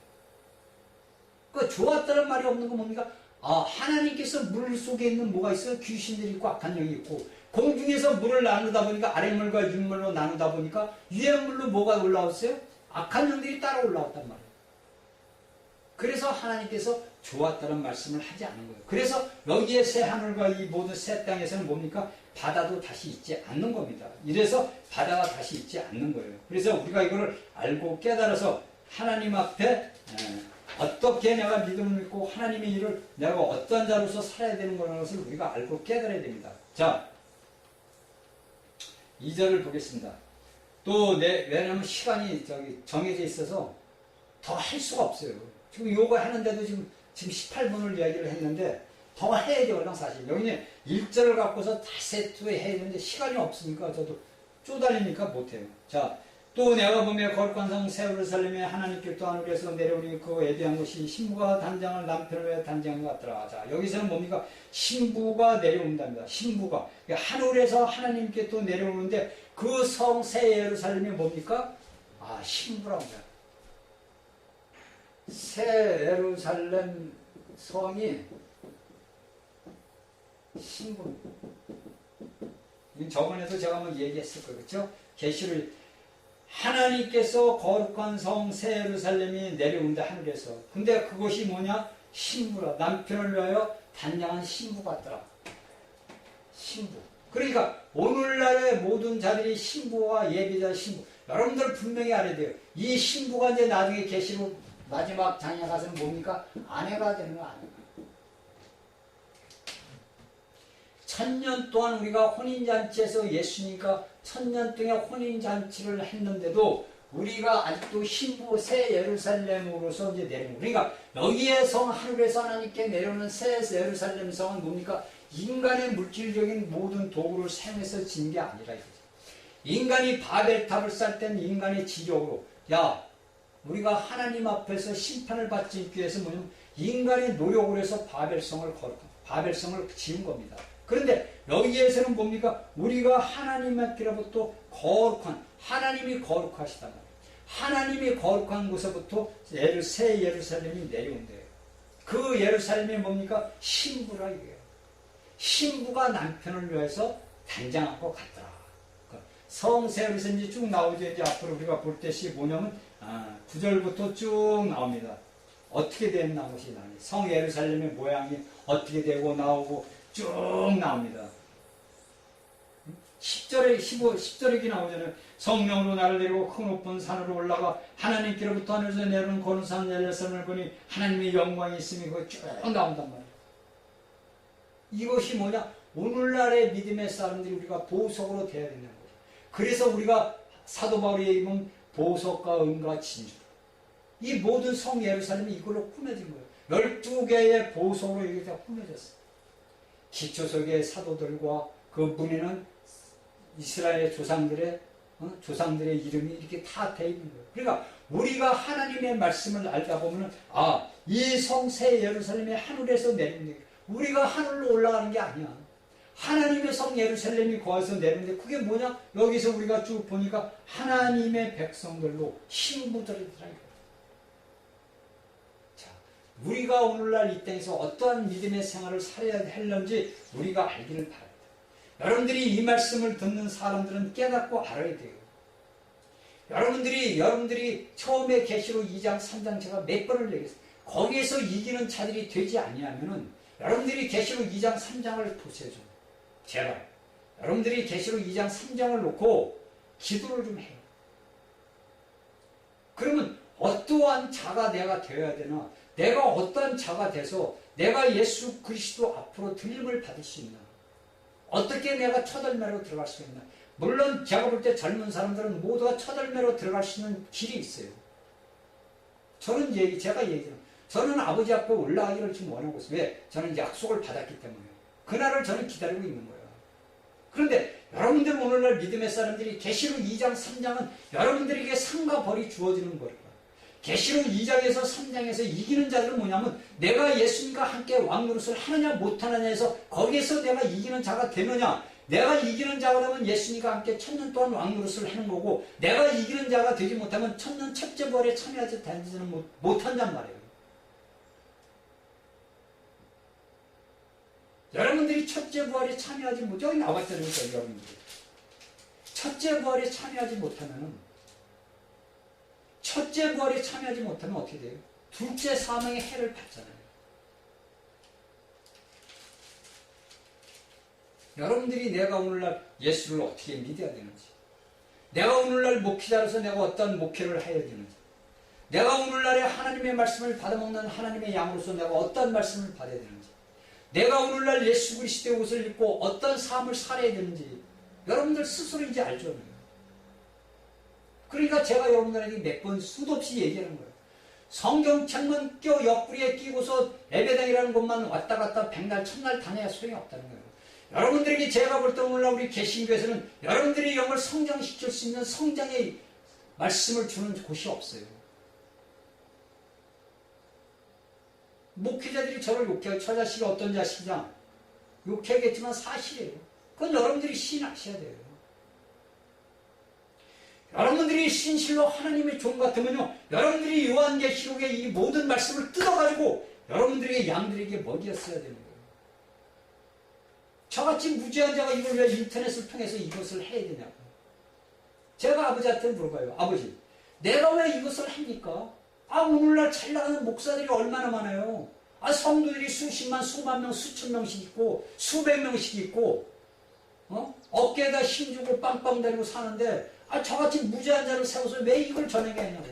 그 좋았다는 말이 없는 건 뭡니까? 하나님께서 물 속에 있는 뭐가 있어요? 귀신들이 있고 악한 영이 있고 공중에서 물을 나누다 보니까 아랫물과 윗물로 나누다 보니까 위에 물로 뭐가 올라왔어요? 악한 영들이 따라 올라왔단 말이에요. 그래서 하나님께서 좋았다는 말씀을 하지 않은 거예요. 그래서 여기에 새 하늘과 이 모든 새 땅에서는 뭡니까? 바다도 다시 있지 않는 겁니다. 이래서 바다가 다시 있지 않는 거예요. 그래서 우리가 이거를 알고 깨달아서 하나님 앞에 어떻게 내가 믿음을 믿고 하나님의 일을 내가 어떤 자로서 살아야 되는 거라는 것을 우리가 알고 깨달아야 됩니다. 자, 2절을 보겠습니다. 또 왜냐하면 시간이 정해져 있어서 더 할 수가 없어요. 지금 요거 하는데도 지금 18분을 이야기를 했는데 더 해야 돼요. 사실 여기는 1절을 갖고서 다 세트에 해야 되는데 시간이 없으니까 저도 쪼달리니까 못해요. 자, 또 내가 보며 거룩한 성 새 예루살렘에 하나님께 또 하늘에서 내려오니 그에 대한 것이 신부가 단장을 남편을 위해 단장한 것 같더라. 자, 여기서는 뭡니까? 신부가 내려온답니다. 신부가 하늘에서 하나님께 또 내려오는데 그 성 새 예루살렘이 뭡니까? 신부라고 합니다. 새 예루살렘 성이 신부. 저번에도 제가 한번 얘기했을 거예요. 그렇죠? 계시를 하나님께서 거룩한 성 새 예루살렘이 내려온다 하늘에서. 근데 그것이 뭐냐? 신부라. 남편을 위하여 단장한 신부 같더라. 신부. 그러니까 오늘날의 모든 자들이 신부와 예비자 신부. 여러분들 분명히 알아야 돼요. 이 신부가 이제 나중에 계시로 마지막 장에 가서는 뭡니까? 아내가 되는 거 아닌가? 1000년 동안 우리가 혼인잔치에서 예수님과 1000년 동안 혼인잔치를 했는데도 우리가 아직도 신부 새 예루살렘으로서 이제 내려오는 그러니까 여기에 성 하늘에서 하나님께 내려오는 새 예루살렘 성은 뭡니까? 인간의 물질적인 모든 도구를 사용해서 진 게 아니라 이거죠. 인간이 바벨탑을 쌓을 때는 인간의 지력으로 우리가 하나님 앞에서 심판을 받지 위해서 뭐냐면 인간의 노력으로 해서 바벨성을 지은 겁니다. 그런데 여기에서는 뭡니까? 우리가 하나님께로부터 거룩한 하나님이 거룩하시단 말이에요. 하나님이 거룩한 곳에부터 새 예루살렘이 내려온대요. 그 예루살렘이 뭡니까? 신부라 이거예요. 신부가 남편을 위해서 단장한 것 같더라. 성새 예루살렘이 쭉 나오죠. 이제 앞으로 우리가 볼 것이 뭐냐면 9절부터 쭉 나옵니다. 어떻게 됐나 것이 나옵니다. 성 예루살렘의 모양이 어떻게 되고 나오고 쭉 나옵니다. 10절에 이렇게 나오잖아요. 성령으로 나를 데리고 큰 높은 산으로 올라가 하나님께로부터 하늘에서 내려오는 거룩한 예루살렘을 보니 하나님의 영광이 있음이 그거 쭉 나온단 말이에요. 이것이 뭐냐? 오늘날의 믿음의 사람들이 우리가 보석으로 되어야 된다는 거죠. 그래서 우리가 사도 바울이 입은 보석과 은과 진주. 이 모든 성 예루살렘이 이걸로 꾸며진 거예요. 12개의 보석으로 이게 다 꾸며졌어요. 기초석의 사도들과 그 문에는 이스라엘 조상들의 이름이 이렇게 다 돼 있는 거예요. 그러니까 우리가 하나님의 말씀을 알다 보면 이 성 새 예루살렘이 하늘에서 내리는 거예요. 우리가 하늘로 올라가는 게 아니야. 하나님의 성 예루살렘이 거기서 내리는데 그게 뭐냐? 여기서 우리가 쭉 보니까 하나님의 백성들로 신부들이더라고요. 자, 우리가 오늘날 이 땅에서 어떠한 믿음의 생활을 살아야 할는지 우리가 알기를 바랍니다. 여러분들이 이 말씀을 듣는 사람들은 깨닫고 알아야 돼요. 여러분들이 처음에 계시록 2장 3장 제가 몇 번을 얘기했어요. 거기에서 이기는 자들이 되지 아니하면은 여러분들이 계시록 2장 3장을 보세요. 좀. 제발 여러분들이 계시록 2장 3장을 놓고 기도를 좀 해요. 그러면 어떠한 자가 내가 되어야 되나? 내가 어떠한 자가 돼서 내가 예수 그리스도 앞으로 들림을 받을 수 있나? 어떻게 내가 첫 열매로 들어갈 수 있나? 물론 제가 볼 때 젊은 사람들은 모두가 첫 열매로 들어갈 수 있는 길이 있어요. 제가 얘기해요. 저는 아버지 앞에 올라가기를 지금 원하고 있어요. 왜? 저는 약속을 받았기 때문에요. 그날을 저는 기다리고 있는 거예요. 그런데 여러분들 오늘날 믿음의 사람들이 계시록 2장 3장은 여러분들에게 상과 벌이 주어지는 거예요. 계시록 2장에서 3장에서 이기는 자들은 뭐냐면 내가 예수님과 함께 왕노릇을 하느냐 못하느냐에서 거기에서 내가 이기는 자가 되느냐, 내가 이기는 자가 되면 예수님과 함께 1000년 동안 왕노릇을 하는 거고, 내가 이기는 자가 되지 못하면 1000년 첫째 부활에 참여하지 되지는 못한단 말이에요. 여러분들이 첫째 부활에 참여하지 못, 여기 나왔잖아요. 여러분들이 첫째 부활에 참여하지 못하면, 첫째 부활에 참여하지 못하면 어떻게 돼요? 둘째 사망의 해를 받잖아요. 여러분들이 내가 오늘날 예수를 어떻게 믿어야 되는지, 내가 오늘날 목회자로서 내가 어떤 목회를 해야 되는지, 내가 오늘날에 하나님의 말씀을 받아먹는 하나님의 양으로서 내가 어떤 말씀을 받아야 되는지, 내가 오늘날 예수 그리스도의 옷을 입고 어떤 삶을 살아야 되는지 여러분들 스스로 이제 알죠. 그러니까 제가 여러분들에게 몇 번 수도 없이 얘기하는 거예요. 성경책만 껴 옆구리에 끼고서 예배당이라는 곳만 왔다 갔다 백날 천날 다녀야 소용이 없다는 거예요. 여러분들에게 제가 볼 때 오늘날 우리 개신교에서는 여러분들의 영을 성장시킬 수 있는 성장의 말씀을 주는 곳이 없어요. 목회자들이 저를 욕해요. 저 자식이 어떤 자식이냐 욕하겠지만 사실이에요. 그건 여러분들이 시인하셔야 돼요. 여러분들이 신실로 하나님의 종 같으면요, 여러분들이 요한계시록의 이 모든 말씀을 뜯어가지고 여러분들에게 양들에게 먹였어야 되는 거예요. 저같이 무지한 자가 이걸 왜 인터넷을 통해서 이것을 해야 되냐고. 제가 아버지한테 물어봐요. 아버지, 내가 왜 이것을 합니까? 오늘날 잘 나가는 목사들이 얼마나 많아요. 성도들이 수십만, 수만 명, 수천 명씩 있고 수백 명씩 있고 어깨에다 힘주고 빵빵 대고 사는데 저같이 무지한 자를 세워서 왜 이걸 전하게 하냐고.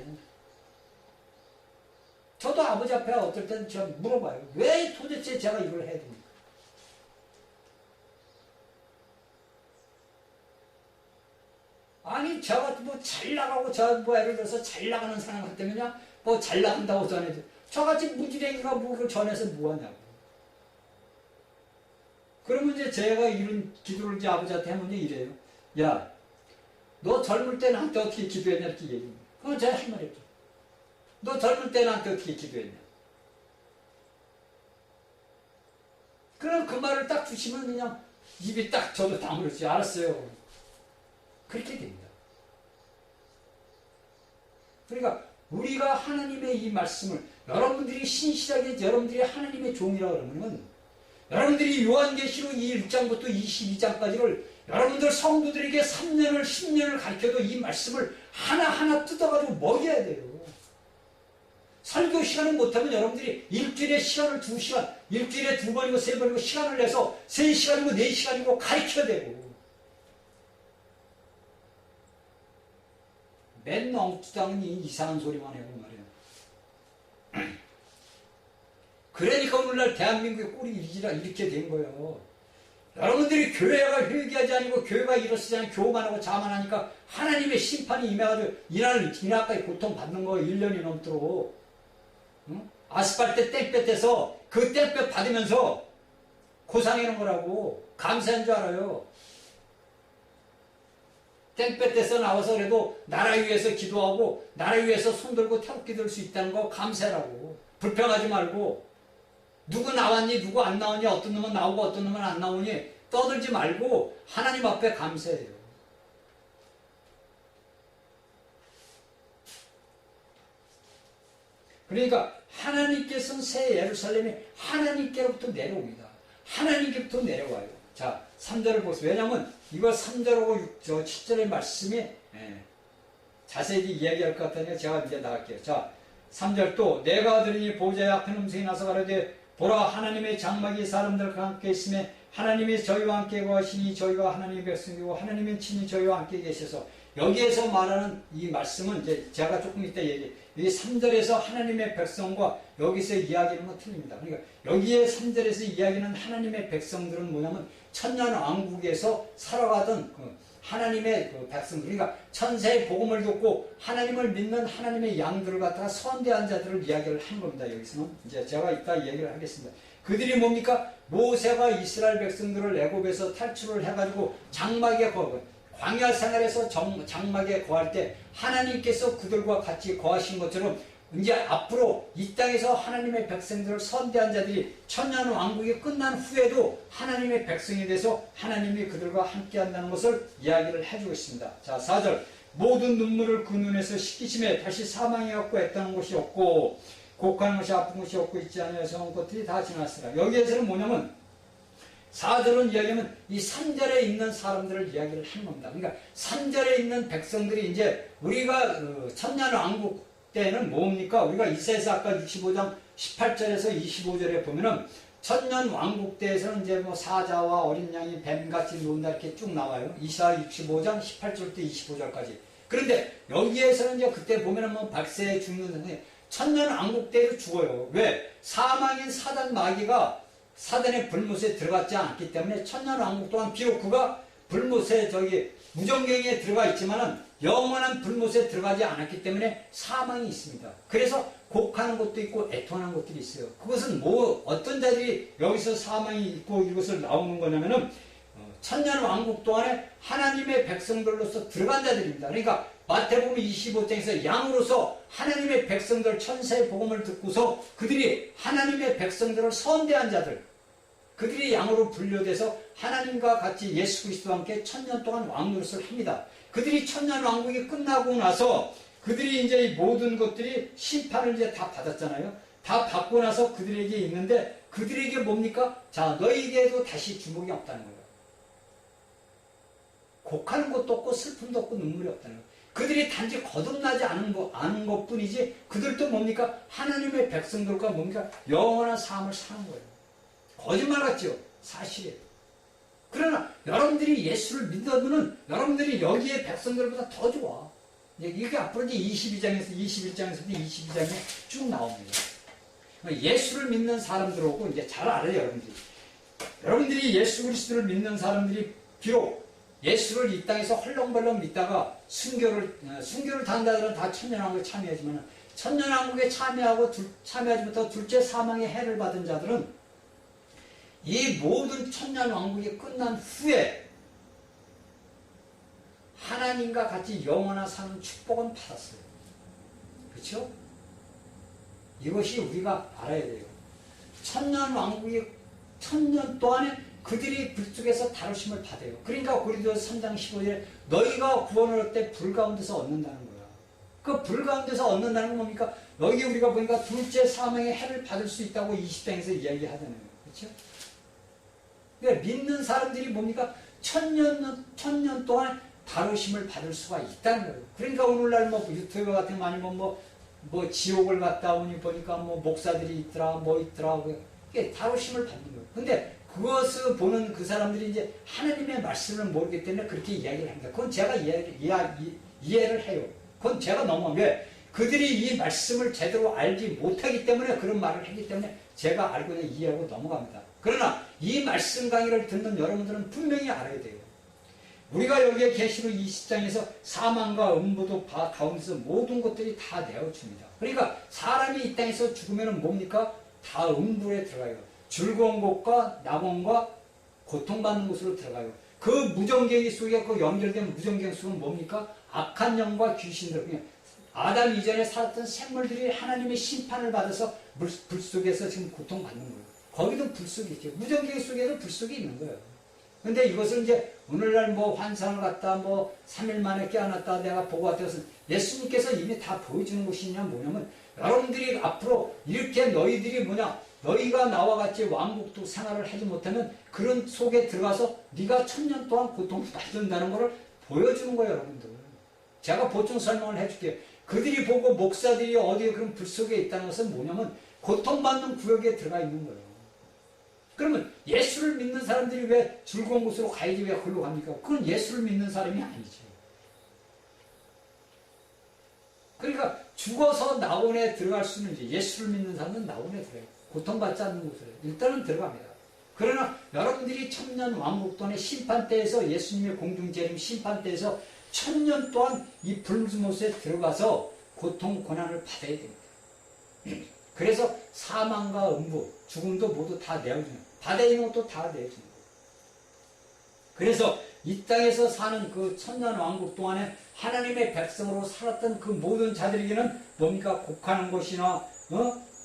저도 아버지 앞에 어떨 때는 제가 물어봐요. 왜 도대체 제가 이걸 해야 됩니까? 아니 제가 뭐 잘 나가고 예를 들어서 잘 나가는 사람 같으면요 뭐 잘 나간다고 전해줘. 저같이 무지랭이가 뭐 그걸 전해서 뭐하냐고. 그러면 이제 제가 이런 기도를 이제 아버지한테 하면 이래요. 야, 너 젊을 때 나한테 어떻게 기도했냐 이렇게 얘기해요. 그건 제가 할 말이었죠. 너 젊을 때 나한테 어떻게 기도했냐. 그럼 그 말을 딱 주시면 그냥 입이 딱 저도 다물었지. 알았어요. 그렇게 됩니다. 그러니까 우리가 하나님의 이 말씀을 여러분들이 신실하게 여러분들이 하나님의 종이라고 그러면 여러분들이 요한계시록 1장부터 22장까지를 여러분들 성도들에게 3년을 10년을 가르쳐도 이 말씀을 하나하나 뜯어가지고 먹여야 돼요. 설교 시간을 못하면 여러분들이 일주일에 시간을 2시간, 일주일에 2번이고 3번이고 시간을 내서 3시간이고 4시간이고 가르쳐야 되고 맨날 엉뚱한 이상한 소리만 해요 말이에요. 그러니까 오늘날 대한민국의 꼴이 이렇게 된 거예요. 여러분들이 교회가 회개하지 않고 교회가 일어서지 않고 교만 하고 자만하니까 하나님의 심판이 임해가지고 이날까지 고통받는 거예요. 1년이 넘도록. 응? 아스팔트 땡볕에서 그 땡볕 받으면서 고상해놓은 거라고. 감사한 줄 알아요. 땡볕에서 나와서 그래도 나라 위해서 기도하고 나라 위해서 손들고 태극기 들 수 있다는 거 감사라고. 불평하지 말고 누구 나왔니 누구 안 나왔니 어떤 놈은 나오고 어떤 놈은 안 나오니 떠들지 말고 하나님 앞에 감사해요. 그러니까 하나님께서는 새 예루살렘에 하나님께로부터 내려옵니다. 하나님께부터 내려와요. 자, 3절을 보세요. 왜냐하면 이거 3절하고 7절의 말씀이 자세히 이야기할 것 같으니까 제가 이제 나갈게요. 자, 3절 또 내가 들으니 보좌에 악한 음성이 나서 가로되 보라 하나님의 장막이 사람들과 함께 있음에 하나님이 저희와 함께 거하시니 저희가 하나님의 백성이고 하나님은 친히 저희와 함께 계셔서 여기에서 말하는 이 말씀은 이제 제가 조금 이따 이 3절에서 하나님의 백성과 여기서 이야기하는 건 틀립니다. 그러니까 여기에 3절에서 이야기하는 하나님의 백성들은 뭐냐면 천년 왕국에서 살아가던 하나님의 백성, 그러니까 천세의 복음을 듣고 하나님을 믿는 하나님의 양들을 갖다가 선대한 자들을 이야기를 한 겁니다. 여기서는 이제 제가 이따 얘기를 하겠습니다. 그들이 뭡니까? 모세가 이스라엘 백성들을 애굽에서 탈출을 해가지고 장막에 광야 생활에서 장막에 거할 때 하나님께서 그들과 같이 거하신 것처럼 이제 앞으로 이 땅에서 하나님의 백성들을 선대한 자들이 천년 왕국이 끝난 후에도 하나님의 백성이 돼서 하나님이 그들과 함께 한다는 것을 이야기를 해주고 있습니다. 자, 4절. 모든 눈물을 그 눈에서 씻기심에 다시 사망이 없고 애타는 것이 없고 곡하는 것이 아픈 것이 없고 있지 않아서 것들이 다 지났으라. 여기에서는 뭐냐면 4절은 이야기하면 이 3절에 있는 사람들을 이야기를 하는 겁니다. 그러니까 3절에 있는 백성들이 이제 우리가 천년 왕국 때는 뭡니까? 우리가 이사야서 아까 65장 18절에서 25절에 보면은 천년 왕국 때에서는 이제 뭐 사자와 어린 양이 뱀같이 논다 이렇게 쭉 나와요. 이사야 65장 18절부터 25절까지. 그런데 여기에서는 이제 그때 보면은 뭐 박새에 죽는 천년 왕국 때도 죽어요. 왜? 사망인 사단 마귀가 사단의 불못에 들어갔지 않기 때문에 천년 왕국 동안 비록 그가 불못에 무정경에 들어가 있지만은 영원한 불못에 들어가지 않았기 때문에 사망이 있습니다. 그래서 곡하는 것도 있고 애통하는 것들이 있어요. 그것은 뭐 어떤 자들이 여기서 사망이 있고 이것을 나오는 거냐면은 천년 왕국 동안에 하나님의 백성들로서 들어간 자들입니다. 그러니까 마태복음 25장에서 양으로서 하나님의 백성들 천사의 복음을 듣고서 그들이 하나님의 백성들을 선대한 자들, 그들이 양으로 분류돼서 하나님과 같이 예수 그리스도와 함께 천년 동안 왕노릇을 합니다. 그들이 천년 왕국이 끝나고 나서 그들이 이제 이 모든 것들이 심판을 이제 다 받았잖아요. 다 받고 나서 그들에게 있는데 그들에게 뭡니까? 자, 너희에게도 다시 주목이 없다는 거예요. 곡하는 것도 없고 슬픔도 없고 눈물이 없다는 거예요. 그들이 단지 거듭나지 않은 것뿐이지 그들도 뭡니까? 하나님의 백성들과 뭡니까? 영원한 삶을 사는 거예요. 거짓말 같죠? 사실이에요. 그러나 여러분들이 예수를 믿어도는 여러분들이 여기에 백성들보다 더 좋아. 이게 앞으로 이제 21장에서 22장에 쭉 나옵니다. 예수를 믿는 사람들하고 이제 잘 알아요, 여러분들이. 여러분들이 예수 그리스도를 믿는 사람들이 비록 예수를 이 땅에서 헐렁벌렁 믿다가 순교를 당자들은 다 천년왕국에 참여하지만 천년왕국에 참여하지 못하고 둘째 사망의 해를 받은 자들은 이 모든 천년왕국이 끝난 후에 하나님과 같이 영원한 사는 축복은 받았어요. 그렇죠? 이것이 우리가 알아야 돼요. 천년왕국이 천년 동안에 그들이 불속에서 다루심을 받아요. 그러니까 고린도서 3장 15절에 너희가 구원을 얻을 때 불 가운데서 얻는다는 거야. 그 불 가운데서 얻는다는 건 뭡니까? 여기 우리가 보니까 둘째 사망의 해를 받을 수 있다고 20장에서 이야기하잖아요. 그렇죠? 그러니까 믿는 사람들이 뭡니까? 천년 동안 다루심을 받을 수가 있다는 거예요. 그러니까 오늘날 뭐 유튜브 같은 거 많이 보면 뭐 지옥을 갔다 오니 보니까 뭐 목사들이 있더라, 뭐 있더라. 이게 다루심을 받는 거예요. 근데 그것을 보는 그 사람들이 이제 하나님의 말씀을 모르기 때문에 그렇게 이야기를 합니다. 그건 제가 이해를 해요. 그건 제가 왜? 그들이 이 말씀을 제대로 알지 못하기 때문에 그런 말을 하기 때문에 제가 알고 그냥 이해하고 넘어갑니다. 그러나 이 말씀 강의를 듣는 여러분들은 분명히 알아야 돼요. 우리가 여기에 계시록 20장에서 사망과 음부도 가운데서 모든 것들이 다 내어줍니다. 그러니까 사람이 이 땅에서 죽으면 뭡니까? 다 음부에 들어가요. 즐거운 곳과 낙원과 고통받는 곳으로 들어가요. 그 무정갱이 속에 그 연결된 무정갱 속은 뭡니까? 악한 영과 귀신들, 그냥 아담 이전에 살았던 생물들이 하나님의 심판을 받아서 불 속에서 지금 고통받는 거예요. 거기도 불속이 있죠. 무정갱 속에도 불속이 있는 거예요. 근데 이것을 이제 오늘날 뭐 환상을 갖다 뭐 3일 만에 깨어났다 내가 보고 왔다 해서 예수님께서 이미 다 보여주는 것이 뭐냐면 여러분들이 앞으로 이렇게 너희가 나와 같이 왕국도 생활을 하지 못하면 그런 속에 들어가서 네가 천년 동안 고통받는다는 것을 보여주는 거예요, 여러분들. 제가 보충 설명을 해줄게요. 그들이 보고 목사들이 어디에 그런 불 속에 있다는 것은 뭐냐면 고통받는 구역에 들어가 있는 거예요. 그러면 예수를 믿는 사람들이 왜 즐거운 곳으로 가야지 왜 걸로 갑니까? 그건 예수를 믿는 사람이 아니죠. 그러니까 죽어서 낙원에 들어갈 수는 이제 예수를 믿는 사람은 낙원에 들어가요. 고통받지 않는 곳으로 일단은 들어갑니다. 그러나 여러분들이 천년 왕국 동안의 심판대에서 예수님의 공중재림 심판대에서 천년 동안 이 불못에 들어가서 고통 고난을 받아야 됩니다. 그래서 사망과 음부, 죽음도 모두 다 내어주는, 바다에 있는 것도 다 내어주는 거예요. 그래서 이 땅에서 사는 그 천년왕국 동안에 하나님의 백성으로 살았던 그 모든 자들에게는 뭡니까? 곡하는 것이나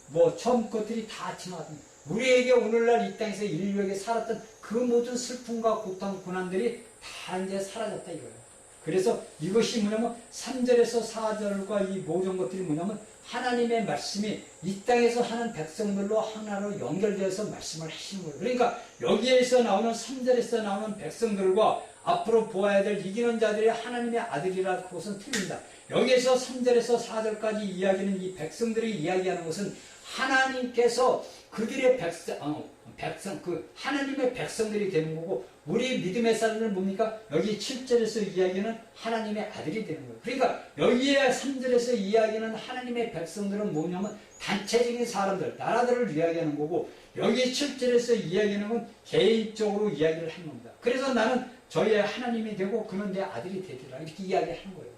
뭐 처음 것들이 다 지나갔던 우리에게 오늘날 이 땅에서 인류에게 살았던 그 모든 슬픔과 고통, 고난들이 다 이제 사라졌다 이거예요. 그래서 이것이 뭐냐면 3절에서 4절과 이 모든 것들이 뭐냐면 하나님의 말씀이 이 땅에서 하는 백성들로 하나로 연결되어서 말씀을 하시는 거예요. 그러니까 여기에서 나오는 3절에서 나오는 백성들과 앞으로 보아야 될 이기는 자들이 하나님의 아들이라 그것은 틀린다. 여기에서 3절에서 4절까지 이야기는 이 백성들이 이야기하는 것은 하나님께서 그들의 백성, 그 하나님의 백성들이 되는 거고, 우리 믿음의 사람들은 뭡니까? 여기 7절에서 이야기는 하나님의 아들이 되는 거예요. 그러니까 여기에 3절에서 이야기는 하나님의 백성들은 뭐냐면 단체적인 사람들, 나라들을 이야기하는 거고, 여기 7절에서 이야기하는 건 개인적으로 이야기를 하는 겁니다. 그래서 나는 저희의 하나님이 되고 그는 내 아들이 되리라 이렇게 이야기하는 거예요.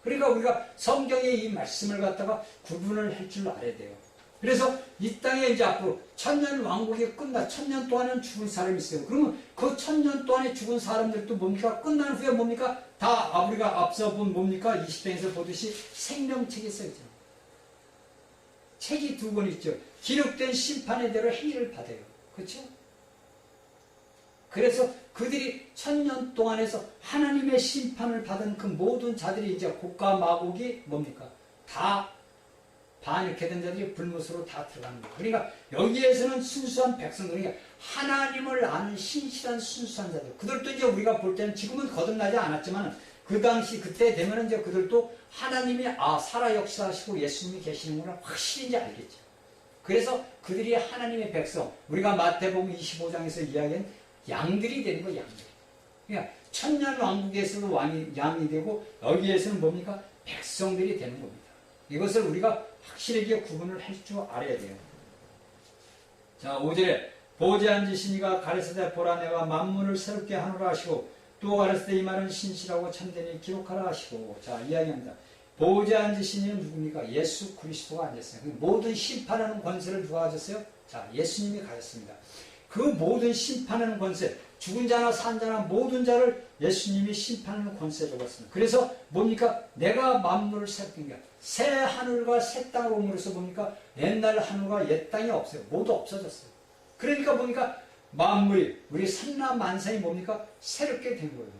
그러니까 우리가 성경의 이 말씀을 갖다가 구분을 할 줄 알아야 돼요. 그래서 이 땅에 이제 앞으로 천년 왕국이 천년 동안은 죽은 사람이 있어요. 그러면 그 천년 동안에 죽은 사람들도 뭡니까? 끝난 후에 뭡니까? 다 우리가 앞서 본 뭡니까? 20장에서 보듯이 생명책이 써있잖아요. 책이 2권 있죠. 기록된 심판의 대로 행위를 받아요. 그렇죠? 그래서 그들이 천년 동안에서 하나님의 심판을 받은 그 모든 자들이 이제 곡과 마곡이 뭡니까? 다 반역해 된 자들이 불못으로 다 들어가는 거예요. 그러니까 여기에서는 순수한 백성들, 그러니까 하나님을 아는 신실한 순수한 자들, 그들도 이제 우리가 볼 때는 지금은 거듭나지 않았지만 그 당시 그때 되면 이제 그들도 하나님이 살아 역사하시고 예수님이 계시는구나 확실히 이제 알겠죠. 그래서 그들이 하나님의 백성, 우리가 마태복음 25장에서 이야기한 양들이 되는 거예요. 양들. 그러니까 천년 왕국에서도 양이 되고 여기에서는 뭡니까? 백성들이 되는 겁니다. 이것을 우리가 확실하게 구분을 할 줄 알아야 돼요. 자, 5절에 보지 앉으시니가 가르치되 보라 내가 만물을 새롭게 하노라 하시고 또 가르치되 이 말은 신실하고 참되니 기록하라 하시고. 자, 이야기합니다. 보지 앉으시니는 누굽니까? 예수 그리스도가 앉았어요. 그 모든 심판하는 권세를 누가 가졌어요? 자, 예수님이 가졌습니다. 그 모든 심판하는 권세, 죽은 자나 산 자나 모든 자를 예수님이 심판하는 권세를 받습니다. 그래서 뭡니까? 내가 만물을 새롭게 한 거야. 새 하늘과 새 땅을 옴으로써 뭡니까? 옛날 하늘과 옛 땅이 없어요. 모두 없어졌어요. 그러니까 뭡니까? 만물이, 우리 산나만상이 뭡니까? 새롭게 된 거예요.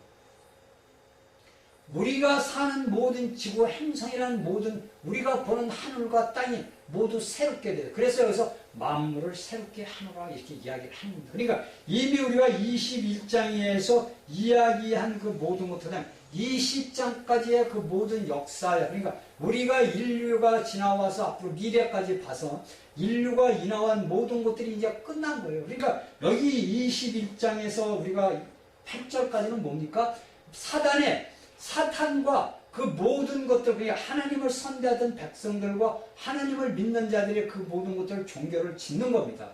우리가 사는 모든 지구 행성이라는 모든 우리가 보는 하늘과 땅이 모두 새롭게 돼요. 그래서 여기서 만물을 새롭게 하노라 이렇게 이야기를 하는 겁니다. 그러니까 이미 우리가 21장에서 이야기한 그 모든 것들은 20장까지의 그 모든 역사야. 그러니까 우리가 인류가 지나와서 앞으로 미래까지 봐서 인류가 인하한 모든 것들이 이제 끝난 거예요. 그러니까 여기 21장에서 우리가 8절까지는 뭡니까? 사탄과 그 모든 것들, 그러니까 하나님을 선대하던 백성들과 하나님을 믿는 자들의 그 모든 것들을 종교를 짓는 겁니다.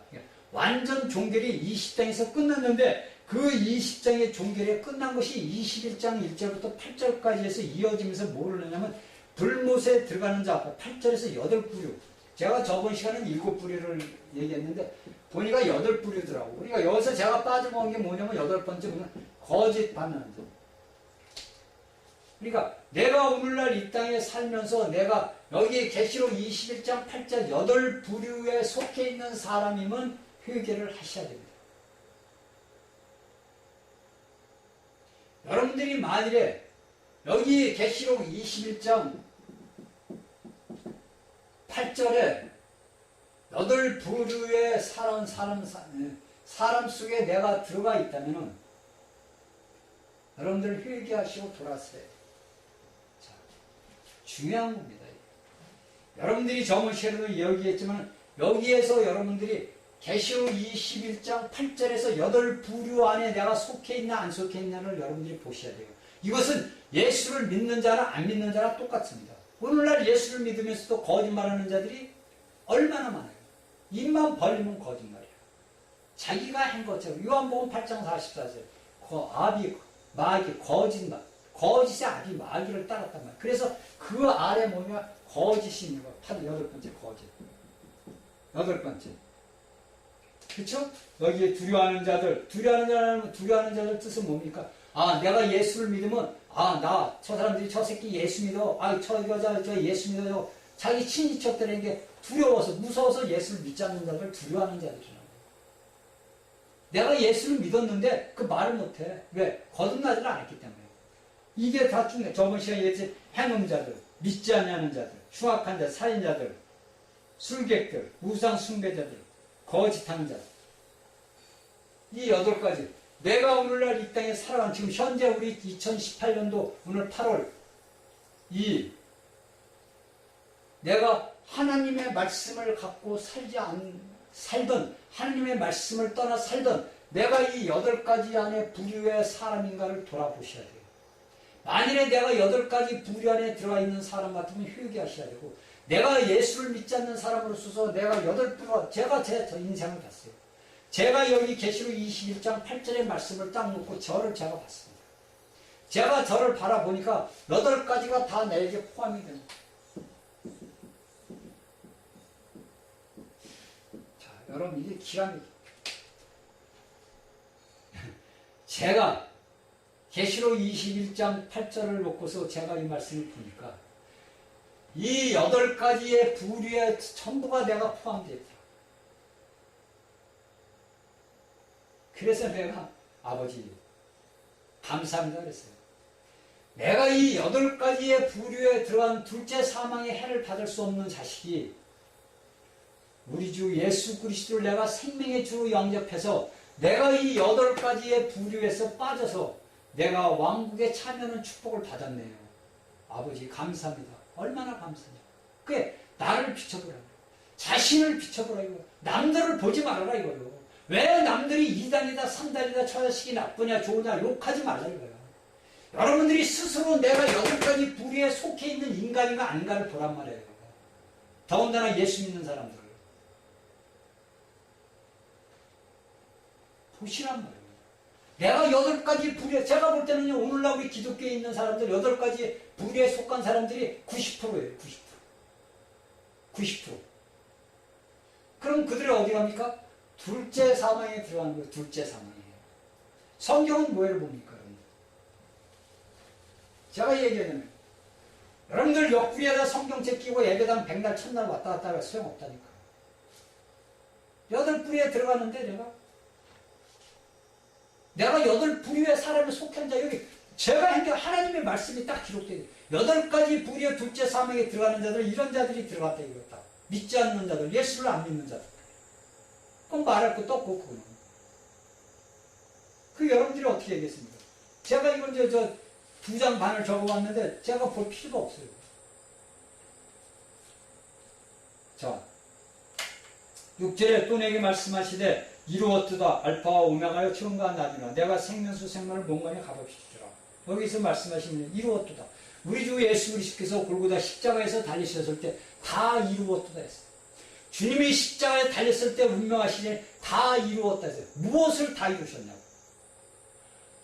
완전 종결이 20장에서 끝났는데 그 20장의 종결이 끝난 것이 21장 1절부터 8절까지 해서 이어지면서 뭐를 하냐면 불못에 들어가는 자 8절에서 8부류. 제가 저번 시간은 7부류를 얘기했는데 보니까 8부류더라고. 그러니까 여기서 제가 빠져먹은 게 뭐냐면 8번째 보면 거짓 반응하는 자. 그러니까 내가 오늘날 이 땅에 살면서 내가 여기 계시록 21장 8절 8부류에 속해 있는 사람이면 회개를 하셔야 됩니다. 여러분들이 만일에 여기 계시록 21장 8절에 8부류에 사람 속에 내가 들어가 있다면 여러분들 회개하시고 돌아서야 돼요. 중요한 겁니다. 여러분들이 저번 시간에도 얘기했지만 여기에서 여러분들이 계시록 21장 8절에서 8부류 안에 내가 속해 있나 안 속해 있나를 여러분들이 보셔야 돼요. 이것은 예수를 믿는 자나 안 믿는 자나 똑같습니다. 오늘날 예수를 믿으면서도 거짓말하는 자들이 얼마나 많아요. 입만 벌리면 거짓말이에요. 자기가 한 것처럼 요한복음 8장 44절 마귀 거짓말 거짓의 아비 마귀를 따랐단 말이에요. 그래서 그 아래 뭐냐 거짓이 있는 거예요. 8번째 거짓. 8번째. 그쵸? 여기에 두려워하는 자들 뜻은 뭡니까? 아, 내가 예수를 믿으면, 아, 저 사람들이 저 새끼 예수 믿어. 아, 저 여자, 저 예수 믿어. 자기 친인척들에게 두려워서, 무서워서 예수를 믿지 않는 자들, 두려워하는 자들이라고. 내가 예수를 믿었는데 그 말을 못해. 왜? 거듭나지를 않았기 때문에. 이게 다 중요해. 저번 시간에 얘기했지. 행음자들, 믿지 않는 자들, 흉악한 자, 살인자들, 술객들, 우상 숭배자들, 거짓하는 자들. 이 8가지. 내가 오늘날 이 땅에 살아간, 지금 현재 우리 2018년도 오늘 8월 내가 하나님의 말씀을 갖고 살던, 하나님의 말씀을 떠나 살던 내가 이 8가지 안에 부류의 사람인가를 돌아보셔야 돼요. 만일에 내가 8가지 부류 안에 들어가 있는 사람 같으면 회개하셔야 되고, 내가 예수를 믿지 않는 사람으로서 내가 8부류가, 제가 제 인생을 봤어요. 제가 여기 계시록 21장 8절의 말씀을 딱 놓고 저를 제가 봤습니다. 제가 저를 바라보니까 8가지가 다 내게 포함이 됩니다. 자, 여러분, 이게 기랍니다. 제가 계시록 21장 8절을 놓고서 제가 이 말씀을 보니까 이 8가지의 부류의 전부가 내가 포함되어 있다. 그래서 내가 아버지 감사합니다 그랬어요. 내가 이 8가지의 부류에 들어간 둘째 사망의 해를 받을 수 없는 자식이 우리 주 예수 그리스도를 내가 생명의 주로 영접해서 내가 이 8가지의 부류에서 빠져서 내가 왕국에 참여하는 축복을 받았네요. 아버지 감사합니다. 얼마나 감사해요. 그게 나를 비춰보라. 자신을 비춰보라 이거예요. 남들을 보지 말아라 이거예요. 왜 남들이 이단이다, 삼단이다, 저 자식이 나쁘냐, 좋으냐, 욕하지 말라 이거예요. 여러분들이 스스로 내가 8가지 부류에 속해 있는 인간인가 아닌가를 보란 말이에요. 더군다나 예수 믿는 사람들을. 보시란 말이에요. 내가 8가지 부류에, 제가 볼 때는요, 오늘날 우리 기독교에 있는 사람들, 8가지 부류에 속한 사람들이 90%예요, 90%. 90%. 그럼 그들이 어디 갑니까? 둘째 사망에 들어가는 거예요. 둘째 사망이에요. 성경은 뭐를 봅니까? 여러분? 제가 얘기하자면 여러분들 옆구리에다 성경책 끼고 예배당 백날 첫날 왔다 갔다 하면 소용없다니까. 8부류에 들어갔는데 내가 8부류의 사람에 속한 자, 여기 제가 행한 하나님의 말씀이 딱 기록되어 있어요. 8가지 부류의 둘째 사망에 들어가는 자들, 이런 자들이 들어갔다 이거다. 믿지 않는 자들, 예수를 안 믿는 자들. 그럼 말할 것도 없고, 그거는. 그 여러분들이 어떻게 하겠습니까? 제가 이건 저 2장 반을 적어왔는데, 제가 볼 필요가 없어요. 자, 6절에 또 내게 말씀하시되, 이루었도다. 알파와 오메가여 처음과 나중이라. 내가 생명수 생명을 몸관에 값없이주라. 여기서 말씀하시면 이루었도다. 우리 주 예수 그리스도께서 골고다 십자가에서 달리셨을 때 다 이루었도다 했어요. 주님이 십자가에 달렸을 때 운명하시니 다 이루었다 했어요. 무엇을 다 이루셨냐고.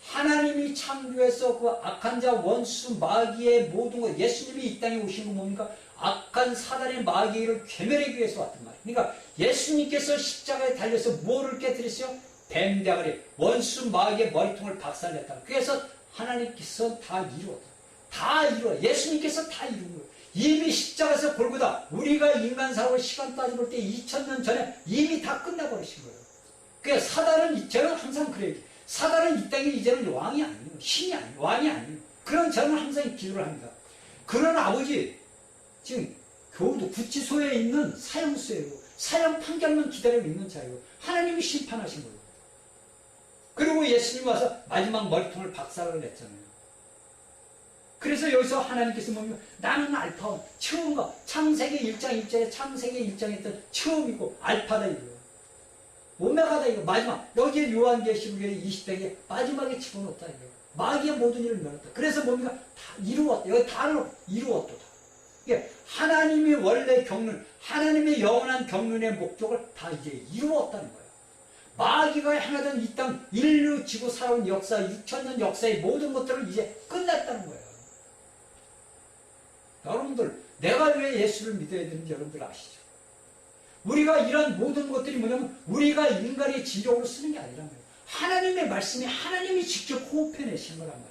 하나님이 창조해서 그 악한 자, 원수, 마귀의 모든 것, 예수님이 이 땅에 오신 거 뭡니까? 악한 사단의 마귀를 괴멸하기 위해서 왔단 말이에요. 그러니까 예수님께서 십자가에 달려서 뭐를 깨뜨렸어요? 뱀 대가리, 원수 마귀의 머리통을 박살냈다. 그래서 하나님께서 다 이루었다. 다 이루어. 예수님께서 다 이룬 거예요. 이미 십자가에서 골고다. 우리가 인간사고 시간 따져볼 때 2000년 전에 이미 다 끝나버리신 거예요. 그러니까 사단은, 저는 항상 그래요. 사단은 이 땅에 이제는 왕이 아니에요. 신이 아니에요. 왕이 아니에요. 그런 저는 항상 기도를 합니다. 그런 아버지, 지금 교도 구치소에 있는 사형수예요. 사형 판결만 기다리고 있는 자예요. 하나님이 심판하신 거예요. 그리고 예수님 와서 마지막 머리통을 박살을 냈잖아요. 그래서 여기서 하나님께서 뭡니까? 나는 알파원, 처음과 창세기 1장 1절에 창세기 1장에 있던 처음이고 알파다 이거예요. 오메가다 이거 마지막. 여기에 요한계시록에 20장에 마지막에 집어넣었다 이거예요. 마귀의 모든 일을 멸했다. 그래서 뭡니까? 다 이루었다. 여기 다를 이루었다. 이게 하나님이 원래 경륜, 하나님의 영원한 경륜의 목적을 다 이제 이루었다는 거예요. 마귀가 행하던 이 땅 인류 지구 살아온 역사, 6000년 역사의 모든 것들을 이제 끝났다는 거예요. 여러분들, 내가 왜 예수를 믿어야 되는지 여러분들 아시죠? 우리가 이런 모든 것들이 뭐냐면 우리가 인간의 지력으로 쓰는 게 아니란 말이에요. 하나님의 말씀이 하나님이 직접 호흡해내신 거란 말이에요.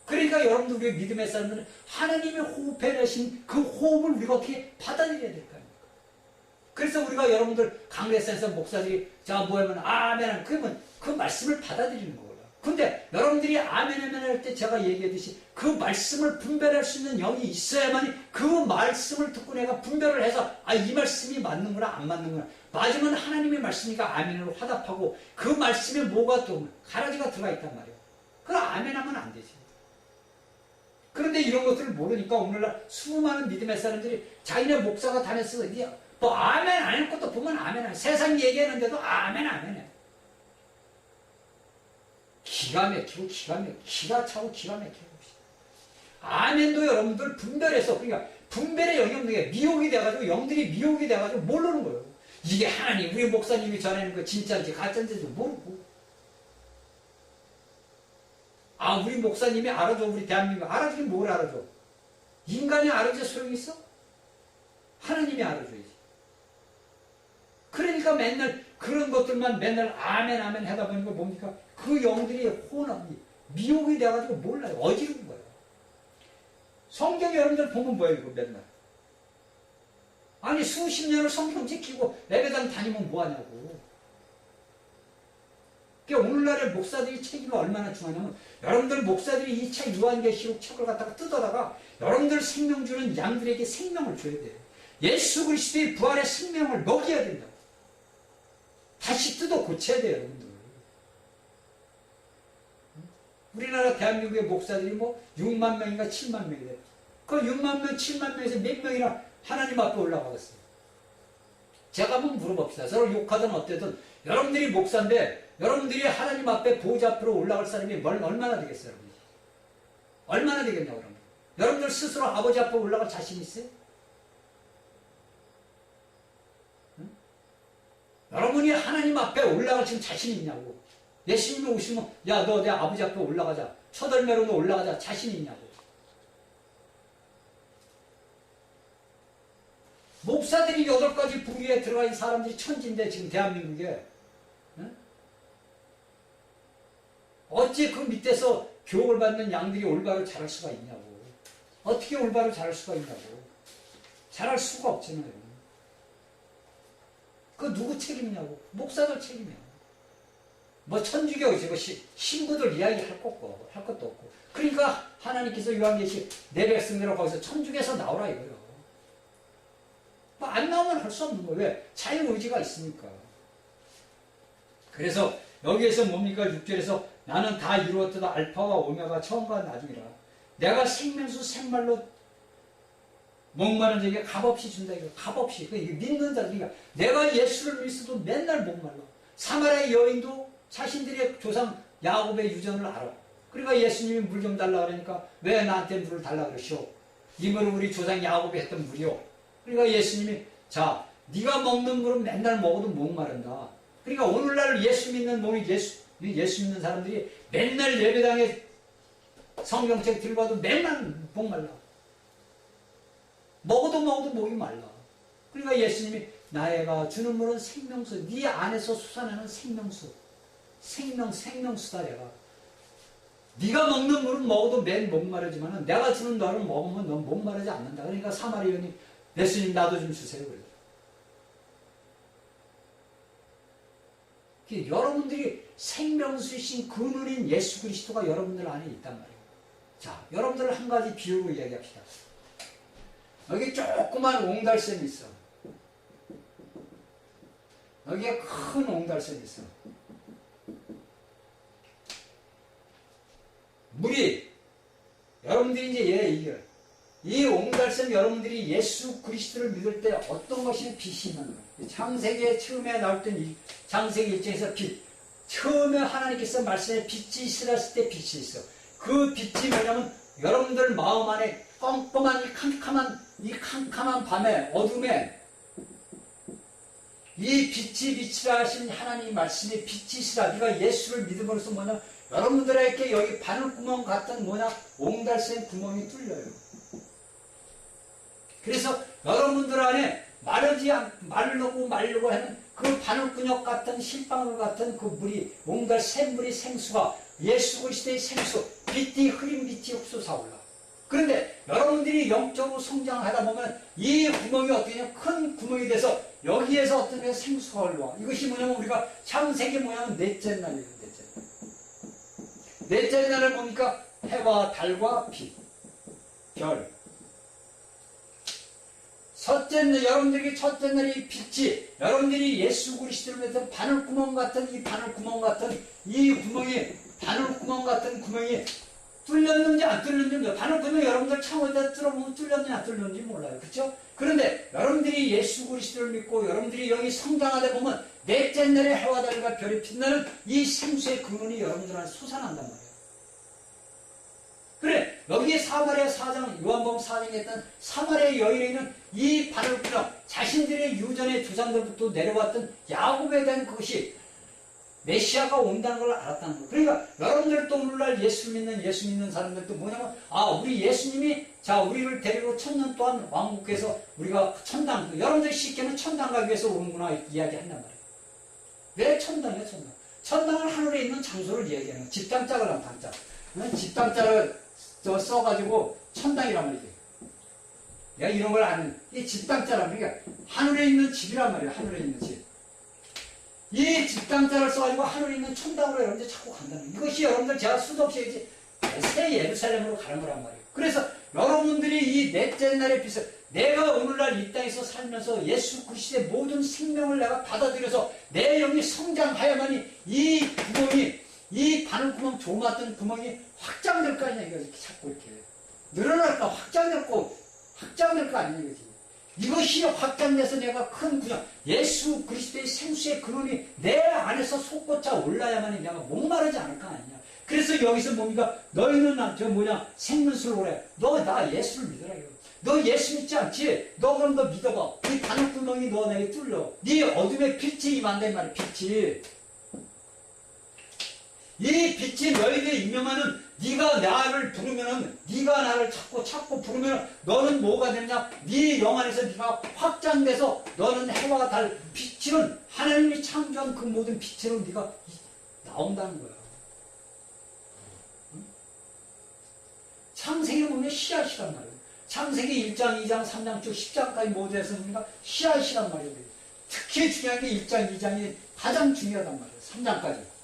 그러니까 여러분들 우리 믿음의 사람들은 하나님이 호흡해내신 그 호흡을 우리가 어떻게 받아들여야 될 거 아닙니까? 그래서 우리가 여러분들 강례센터 목사들이 자 뭐하면 아멘 그러면 그 말씀을 받아들이는 거예요. 근데 여러분들이 아멘 아멘 할 때 제가 얘기했듯이 그 말씀을 분별할 수 있는 영이 있어야만이 그 말씀을 듣고 내가 분별을 해서 아 이 말씀이 맞는구나 안 맞는구나 맞으면 하나님의 말씀이니까 아멘으로 화답하고 그 말씀에 뭐가 또 가라지가 들어가 있단 말이에요. 그럼 아멘 하면 안 되지. 그런데 이런 것들을 모르니까 오늘날 수많은 믿음의 사람들이 자기네 목사가 다녔어 뭐 아멘 안 할 것도 보면 아멘 안 해. 세상 얘기하는데도 아멘 아멘 해. 기가 막히고 기가 차고 기가 막히고 아멘도 여러분들 분별해서 그러니까 분별의 영이 없는 게 미혹이 돼가지고 영들이 미혹이 돼가지고 모르는 거예요. 이게 하나님 우리 목사님이 전하는 거 진짜인지 가짜인지도 모르고 아 우리 목사님이 알아줘 우리 대한민국 알아주긴 뭘 알아줘. 인간이 알아줘 소용이 있어? 하나님이 알아줘야지. 그러니까 맨날 그런 것들만 맨날 아멘 아멘 하다 보니까 뭡니까? 그 영들이 혼합이 미혹이 돼가지고 몰라요. 어지러운 거예요. 성경 여러분들 보면 뭐예요 이거 맨날. 아니 수십 년을 성경 지키고 예배당 다니면 뭐하냐고. 그러니까 오늘날의 목사들이 책임이 얼마나 중요하냐면 여러분들 목사들이 2차 요한계시록 책을 갖다가 뜯어다가 여러분들 생명 주는 양들에게 생명을 줘야 돼요. 예수 그리스도의 부활의 생명을 먹여야 된다고. 다시 뜯어 고쳐야 돼요 여러분들. 우리나라 대한민국의 목사들이 뭐 6만 명인가 7만 명이 돼요. 그 6만 명 7만 명에서 몇 명이나 하나님 앞에 올라가겠어요. 제가 한번 물어봅시다. 서로 욕하든 어때든 여러분들이 목사인데 여러분들이 하나님 앞에 보좌 앞으로 올라갈 사람이 얼마나 되겠어요? 여러분? 얼마나 되겠냐고 그러면. 여러분들 스스로 아버지 앞에 올라갈 자신 있어요? 응? 여러분이 하나님 앞에 올라갈 지금 자신 있냐고. 예수님이 오시면 야 너 내 아버지 앞에 올라가자. 첫얼매로 너 올라가자. 자신 있냐고. 목사들이 8가지 부류에 들어가 있는 사람들이 천지인데 지금 대한민국에 응? 어찌 그 밑에서 교육을 받는 양들이 올바로 자랄 수가 있냐고. 어떻게 올바로 자랄 수가 있냐고. 자랄 수가 없잖아요. 그 누구 책임이냐고. 목사들 책임이야. 뭐 천주교 뭐 신부들 이야기 할 것도 없고. 그러니까 하나님께서 요한계시 내 백성들을 거기서 천주교에서 나오라 이거예요. 뭐 안 나오면 할 수 없는 거예요. 왜? 자유의지가 있으니까. 그래서 여기에서 뭡니까? 6절에서 나는 다 이루었다 알파와 오메가 처음과 나중이라. 내가 생명수 생말로 목마른 자에게 값없이 준다. 이거 값없이. 이게 믿는 자들이니까 내가 예수를 믿어도 맨날 목말라. 사마리아 여인도 자신들의 조상 야곱의 유전을 알아. 그러니까 예수님이 물 좀 달라 그러니까 왜 나한테 물을 달라 그러시오? 이 물은 우리 조상 야곱이 했던 물이요. 그러니까 예수님이 자 네가 먹는 물은 맨날 먹어도 목마른다. 그러니까 오늘날 예수 믿는 몸이 예수 믿는 사람들이 맨날 예배당에 성경책 들고 와도 맨날 목말라. 먹어도 목이 말라. 그러니까 예수님이 나애가 주는 물은 생명수. 네 안에서 솟아나는 생명수. 생명수다 내가. 네가 먹는 물은 먹어도 맨 목마르지만 내가 주는 너를 먹으면 넌 목마르지 않는다. 그러니까 사마리아 여인이 예수님 나도 좀 주세요. 그래요. 여러분들이 생명수이신 근원인 예수 그리스도가 여러분들 안에 있단 말이에요. 자, 여러분들 한 가지 비유로 이야기합시다. 여기 조그만 옹달샘이 있어. 여기에 큰 옹달샘이 있어. 물이 여러분들이 이제 이 옹달샘 여러분들이 예수 그리스도를 믿을 때 어떤 것이 빛이 있는 거예요. 창세기에 처음에 나왔던 이 창세기 1장에서 빛. 처음에 하나님께서 말씀에 빛이 있으라 했을 때 빛이 있어. 그 빛이 뭐냐면 여러분들 마음 안에 껌껌한 이 캄캄한 밤에 어둠에 이 빛이 빛이라 하신 하나님 말씀에 빛이 있으라. 네가 예수를 믿음으로써 뭐냐 여러분들에게 여기 바늘구멍 같은 뭐냐 옹달샘 구멍이 뚫려요. 그래서 여러분들 안에 마르려고 하는 그 바늘구녕 같은 실방울 같은 그 물이 뭔가 샘물이 생수가 예수 그리스도의 생수 빛이 흐린 빛이 흡수사올라. 그런데 여러분들이 영적으로 성장하다 보면 이 구멍이 어떻게 되냐면 큰 구멍이 돼서 여기에서 어떤 생수가 흘러와. 이것이 뭐냐면 우리가 창세기 뭐냐면 넷째 날이에요. 넷째 날을 보니까 해와 달과 빛, 별. 첫째 날, 여러분들에게 첫째 날이 빛이, 여러분들이 예수 그리스도를 믿는 바늘구멍 같은 이 바늘구멍 같은 이 구멍이, 바늘구멍 같은 구멍이 뚫렸는지 안 뚫렸는지, 바늘구멍 여러분들 창호에다 뚫어보면 뚫렸는지 안 뚫렸는지 몰라요. 그렇죠? 그런데 여러분들이 예수 그리스도를 믿고 여러분들이 여기 성장하다 보면 넷째 날에 해와 달과 별이 빛나는 이 생수의 근원이 여러분들한테 솟아난단 말이에요. 그래, 여기에 사마리아 사장, 요한복음 4장에 했던 사마리아 여인에는 이 바늘구녕, 자신들의 유전의 조상들부터 내려왔던 야곱에 대한 그것이 메시아가 온다는 걸 알았다는 거예요. 그러니까 여러분들도 오늘날 예수 믿는 사람들도 뭐냐면, 우리 예수님이 우리를 데리고 1000년 동안 왕국에서 우리가 천당, 여러분들이 쉽게는 천당 가기 위해서 오는구나 이야기한단 말이에요. 왜 천당이야, 천당? 천당은 하늘에 있는 장소를 이야기하는 거예요. 집당짝을 하면 당짝. 집당짝을 써가지고 천당이란 말이죠. 내가 이런 걸 아는, 이 집당자란 말이야. 하늘에 있는 집이란 말이야, 하늘에 있는 집. 이 집당자를 써가지고 하늘에 있는 천당으로 여러분들 자꾸 간다는 거예요. 이것이 여러분들 제가 수도 없이 이제 새 예루살렘으로 가는 거란 말이에요. 그래서 여러분들이 이 넷째 날의 빛을, 내가 오늘날 이 땅에서 살면서 예수 그리스도의 모든 생명을 내가 받아들여서 내 영이 성장하야만이 이 구멍이, 이 바늘구멍 조그맣던 구멍이 확장될 거 아니야, 이거지. 자꾸 이렇게. 늘어날까, 확장될 거 아니야, 이거지. 이것이 확장돼서 내가 큰 구녕, 예수 그리스도의 생수의 근원이 내 안에서 솟구쳐 올라야만이 내가 목마르지 않을 거 아니냐. 그래서 여기서 뭡니까? 너희는 생문수를 오래. 너 나 예수를 믿으라. 너 예수 믿지 않지? 너 그럼 너 믿어봐. 이 바늘구멍이 너 내게 뚫려. 네 어둠의 빛이 임한다, 이 말이야, 빛이. 이 빛이 너에게 임명하는, 네가 나를 부르면은, 네가 나를 찾고 부르면은 너는 뭐가 되느냐? 네 영 안에서 네가 확장돼서 너는 해와 달, 빛은 하나님이 창조한 그 모든 빛으로 네가 나온다는 거야. 응? 창세기를 보면 씨앗이란 말이에요. 창세기 1장, 2장, 3장 쭉 10장까지 모두 해서 우리가 씨앗이란 말이에요. 특히 중요한 게 1장, 2장이 가장 중요하단 말이에요. 3장까지.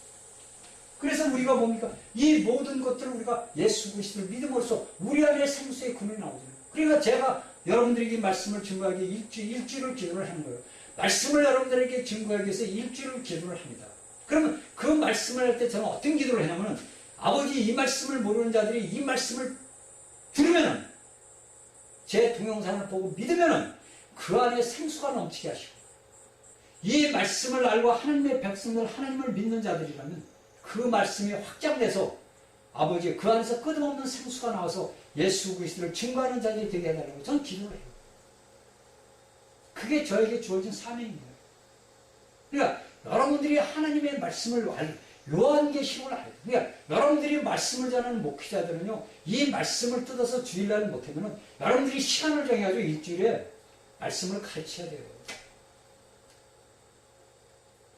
그래서 우리가 뭡니까? 이 모든 것들을 우리가 예수 그리스도를 믿음으로써 우리 안에 생수의 근원이 나오잖아요. 그러니까 제가 여러분들에게 말씀을 증거하기 일주일을 기도를 하는 거예요. 말씀을 여러분들에게 증거하기 위해서 일주일을 기도를 합니다. 그러면 그 말씀을 할 때 저는 어떤 기도를 하냐면, 아버지, 이 말씀을 모르는 자들이 이 말씀을 들으면은, 제 동영상을 보고 믿으면은 그 안에 생수가 넘치게 하시고, 이 말씀을 알고 하나님의 백성들, 하나님을 믿는 자들이라면 그 말씀이 확장돼서 아버지 그 안에서 끝없는 생수가 나와서 예수 그리스도를 증거하는 자들이 되게 해달라고 저는 기도를 해요. 그게 저에게 주어진 사명입니다. 그러니까 여러분들이 하나님의 말씀을 요한계시록을 알아요. 그러니까 여러분들이 말씀을 전하는 목회자들은요, 이 말씀을 뜯어서 주일날 못하면 여러분들이 시간을 정해가지고 일주일에 말씀을 가르쳐야 돼요.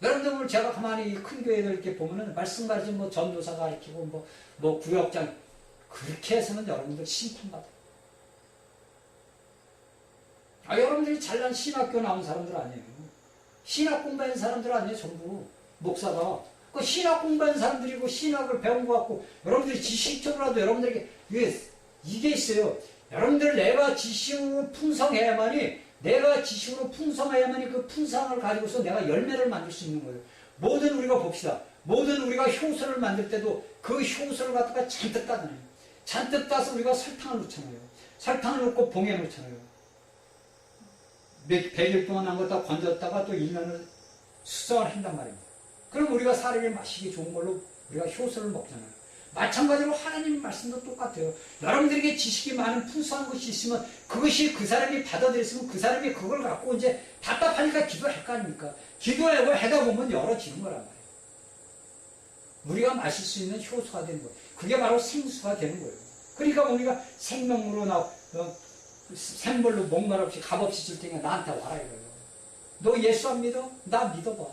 여러분들 오늘 제가 가만히 큰 교회들 이렇게 보면은 말씀 가르치면 전도사 가르치고 구역장, 그렇게 해서는 여러분들 심판받아요. 여러분들이 잘난 신학교 나온 사람들 아니에요. 신학 공부한 사람들 아니에요. 전부 목사가. 그 신학 공부한 사람들이고 신학을 배운 것 같고, 여러분들이 지식적으로라도 여러분들에게 이게 있어요. 여러분들 내가 지식으로 풍성해야만이, 내가 지식으로 풍성해야만이 그 풍성을 가지고서 내가 열매를 만들 수 있는 거예요. 모든 우리가 봅시다. 모든 우리가 효소를 만들 때도 그 효소를 갖다가 잔뜩 따잖아요. 잔뜩 따서 우리가 설탕을 넣잖아요. 설탕을 넣고 봉에 넣잖아요. 100일 동안 한 거 다 건졌다가 또 1년을 수정을 한단 말입니다. 그럼 우리가 사람이 마시기 좋은 걸로 우리가 효소를 먹잖아요. 마찬가지로 하나님 말씀도 똑같아요. 여러분들에게 지식이 많은 풍성한 것이 있으면 그것이 그 사람이 받아들였으면 그 사람이 그걸 갖고 이제 답답하니까 기도할 거 아닙니까? 기도하고 하다 보면 열어지는 거란 말이에요. 우리가 마실 수 있는 효소가 되는 거예요. 그게 바로 생수가 되는 거예요. 그러니까 우리가 생명으로 샘물로 목말 없이 값없이 줄 테니까 나한테 와라 이거예요. 너 예수 안 믿어? 나 믿어봐.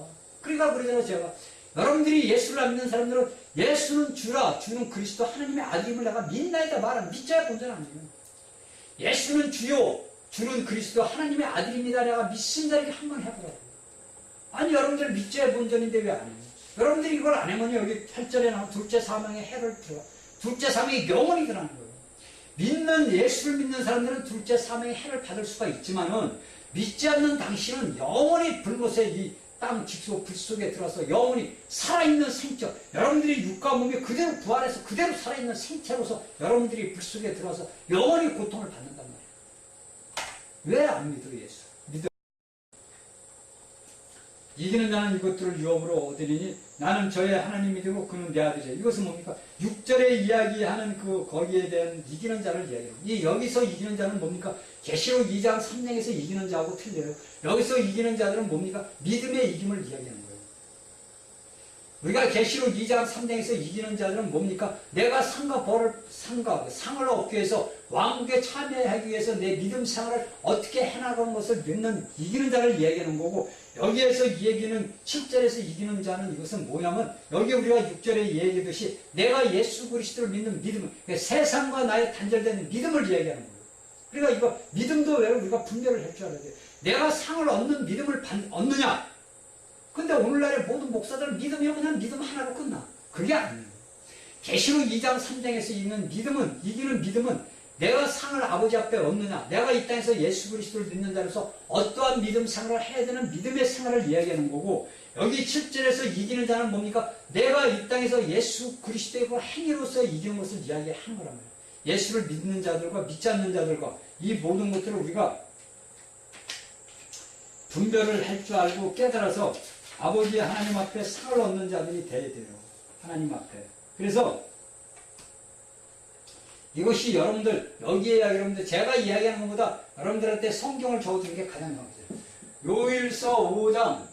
그러니까 그러잖아 제가. 여러분들이 예수를 안 믿는 사람들은 예수는 주라, 주는 그리스도 하나님의 아들임을 내가 믿나이다 말아. 믿자야 본전 아니에요. 예수는 주요, 주는 그리스도 하나님의 아들입니다. 내가 믿습니다. 이렇게 한번 해보라고. 아니 여러분들 믿자야 본전인데 왜 안 해요? 여러분들이 이걸 안 하면 여기 8절에 나온 둘째 사망의 해를 들어가. 둘째 사망이 영원히 들어가는 거예요. 믿는 예수를 믿는 사람들은 둘째 사망의 해를 받을 수가 있지만은 믿지 않는 당신은 영원히 불못의 이 땅 직소 불 속에 들어서 영원히 살아있는 생적, 여러분들이 육과 몸이 그대로 부활해서 그대로 살아있는 생체로서 여러분들이 불 속에 들어서 영원히 고통을 받는단 말이에요. 왜 안 믿어 예수? 믿어. 이기는 자는 이것들을 유업으로 얻으리니 나는 저의 하나님이 되고 그는 내 아들이야. 이것은 뭡니까? 6절에 이야기하는 그 거기에 대한 이기는 자를 이야기해요. 이 여기서 이기는 자는 뭡니까? 계시록 2장 3장에서 이기는 자하고 틀려요. 여기서 이기는 자들은 뭡니까? 믿음의 이김을 이야기하는 거예요. 우리가 계시록 2장 3장에서 이기는 자들은 뭡니까? 내가 상과 벌을 상을 얻기 위해서 왕국에 참여하기 위해서 내 믿음 생활을 어떻게 해나가는 것을 믿는 이기는 자를 이야기하는 거고, 여기에서 이 얘기는 7절에서 이기는 자는 이것은 뭐냐면 여기 우리가 6절에 얘기했듯이 내가 예수 그리스도를 믿는 믿음, 세상과 나의 단절되는 믿음을 이야기하는 거예요. 그러니까 이거 믿음도 왜 우리가 분별을 할 줄 알아야 돼요. 내가 상을 얻는 믿음을 얻느냐? 근데 오늘날의 모든 목사들은 믿음이 그냥 믿음 하나로 끝나. 그게 아니에요. 계시록 2장 3장에서 이기는 믿음은 내가 상을 아버지 앞에 얻느냐, 내가 이 땅에서 예수 그리스도를 믿는 자로서 어떠한 믿음 생활을 해야 되는 믿음의 생활을 이야기하는 거고, 여기 7절에서 이기는 자는 뭡니까? 내가 이 땅에서 예수 그리스도의 그 행위로서 이기는 것을 이야기하는 거란 말이에요. 예수를 믿는 자들과 믿지 않는 자들과 이 모든 것들을 우리가 분별을 할 줄 알고 깨달아서 아버지 하나님 앞에 상을 얻는 자들이 돼야 돼요. 하나님 앞에. 그래서 이것이 여러분들, 여기에 여러분들 제가 이야기하는 것보다 여러분들한테 성경을 적어주는 게 가장 중요해요. 요일서 5장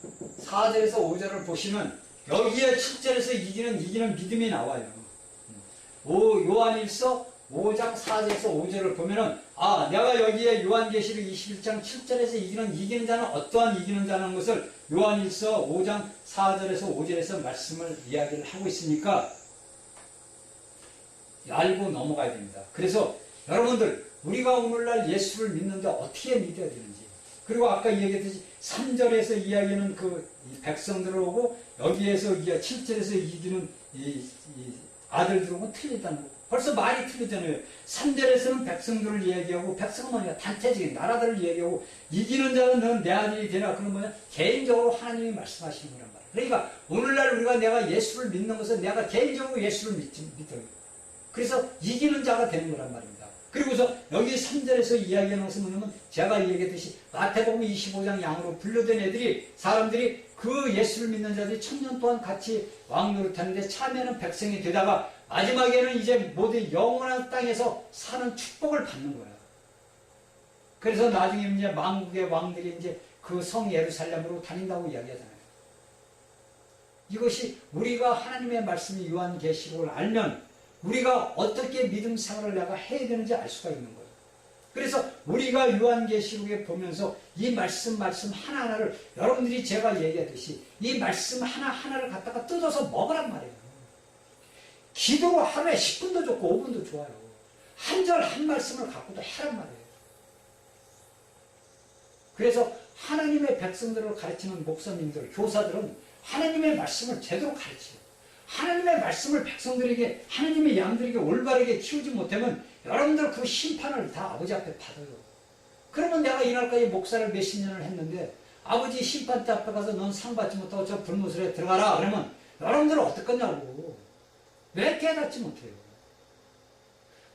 4절에서 5절을 보시면 여기에 7절에서 이기는 믿음이 나와요. 요한일서 5장 4절에서 5절을 보면은 내가 여기에 요한계시록 21장 7절에서 이기는 자는 어떠한 이기는 자라는 것을 요한일서 5장 4절에서 5절에서 말씀을 이야기를 하고 있으니까 알고 넘어가야 됩니다. 그래서 여러분들 우리가 오늘날 예수를 믿는데 어떻게 믿어야 되는지, 그리고 아까 얘기했듯이 3절에서 이야기하는 그 백성들을 오고 여기에서 7절에서 이기는 이 아들들하고는 틀리다는 거. 벌써 말이 틀리잖아요. 3절에서는 백성들을 이야기하고, 백성은 뭐냐? 단체적인 나라들을 이야기하고, 이기는 자는 너는 내 아들이 되라. 그건 뭐냐? 개인적으로 하나님이 말씀하시는 거란 말이에요. 그러니까 오늘날 우리가 내가 예수를 믿는 것은 내가 개인적으로 예수를 믿어요. 그래서 이기는 자가 되는 거란 말입니다. 그리고서 여기 3절에서 이야기하는 것은 뭐냐면 제가 얘기했듯이 마태복음 25장 양으로 분류된 애들이, 사람들이 그 예수를 믿는 자들이 1000년 동안 같이 왕노릇하는데 참여하는 백성이 되다가 마지막에는 이제 모두 영원한 땅에서 사는 축복을 받는 거야. 그래서 나중에 이제 만국의 왕들이 이제 그 성 예루살렘으로 다닌다고 이야기하잖아요. 이것이 우리가 하나님의 말씀이 요한계시록을 알면 우리가 어떻게 믿음 생활을 내가 해야 되는지 알 수가 있는 거예요. 그래서 우리가 요한계시록에 보면서 이 말씀 하나하나를 여러분들이 제가 얘기했듯이 이 말씀 하나하나를 갖다가 뜯어서 먹으란 말이에요. 기도로 하루에 10분도 좋고 5분도 좋아요. 한 절 한 말씀을 갖고도 해란 말이에요. 그래서 하나님의 백성들을 가르치는 목사님들, 교사들은 하나님의 말씀을 제대로 가르쳐요. 하나님의 말씀을 백성들에게, 하나님의 양들에게 올바르게 키우지 못하면 여러분들 그 심판을 다 아버지 앞에 받아요. 그러면 내가 이날까지 목사를 몇십 년을 했는데 아버지 심판대 앞에 가서 넌 상 받지 못하고 저 불못에 들어가라 그러면 여러분들은 어떨 거냐고. 왜 깨닫지 못해요?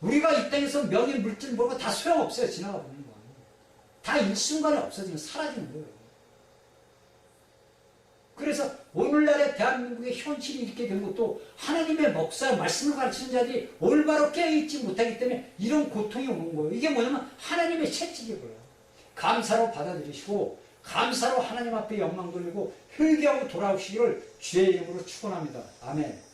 우리가 이 땅에서 명예 물질 보고 다 소용없어요. 지나가 버리는 거예요. 다 일순간에 없어지면 사라지는 거예요. 그래서 오늘날의 대한민국의 현실이 이렇게 된 것도 하나님의 목사 말씀을 가르치는 자들이 올바로 깨어있지 못하기 때문에 이런 고통이 오는 거예요. 이게 뭐냐면 하나님의 채찍이고요. 감사로 받아들이시고 감사로 하나님 앞에 영광 돌리고 회개하고 돌아오시기를 주의 이름으로 축원합니다. 아멘.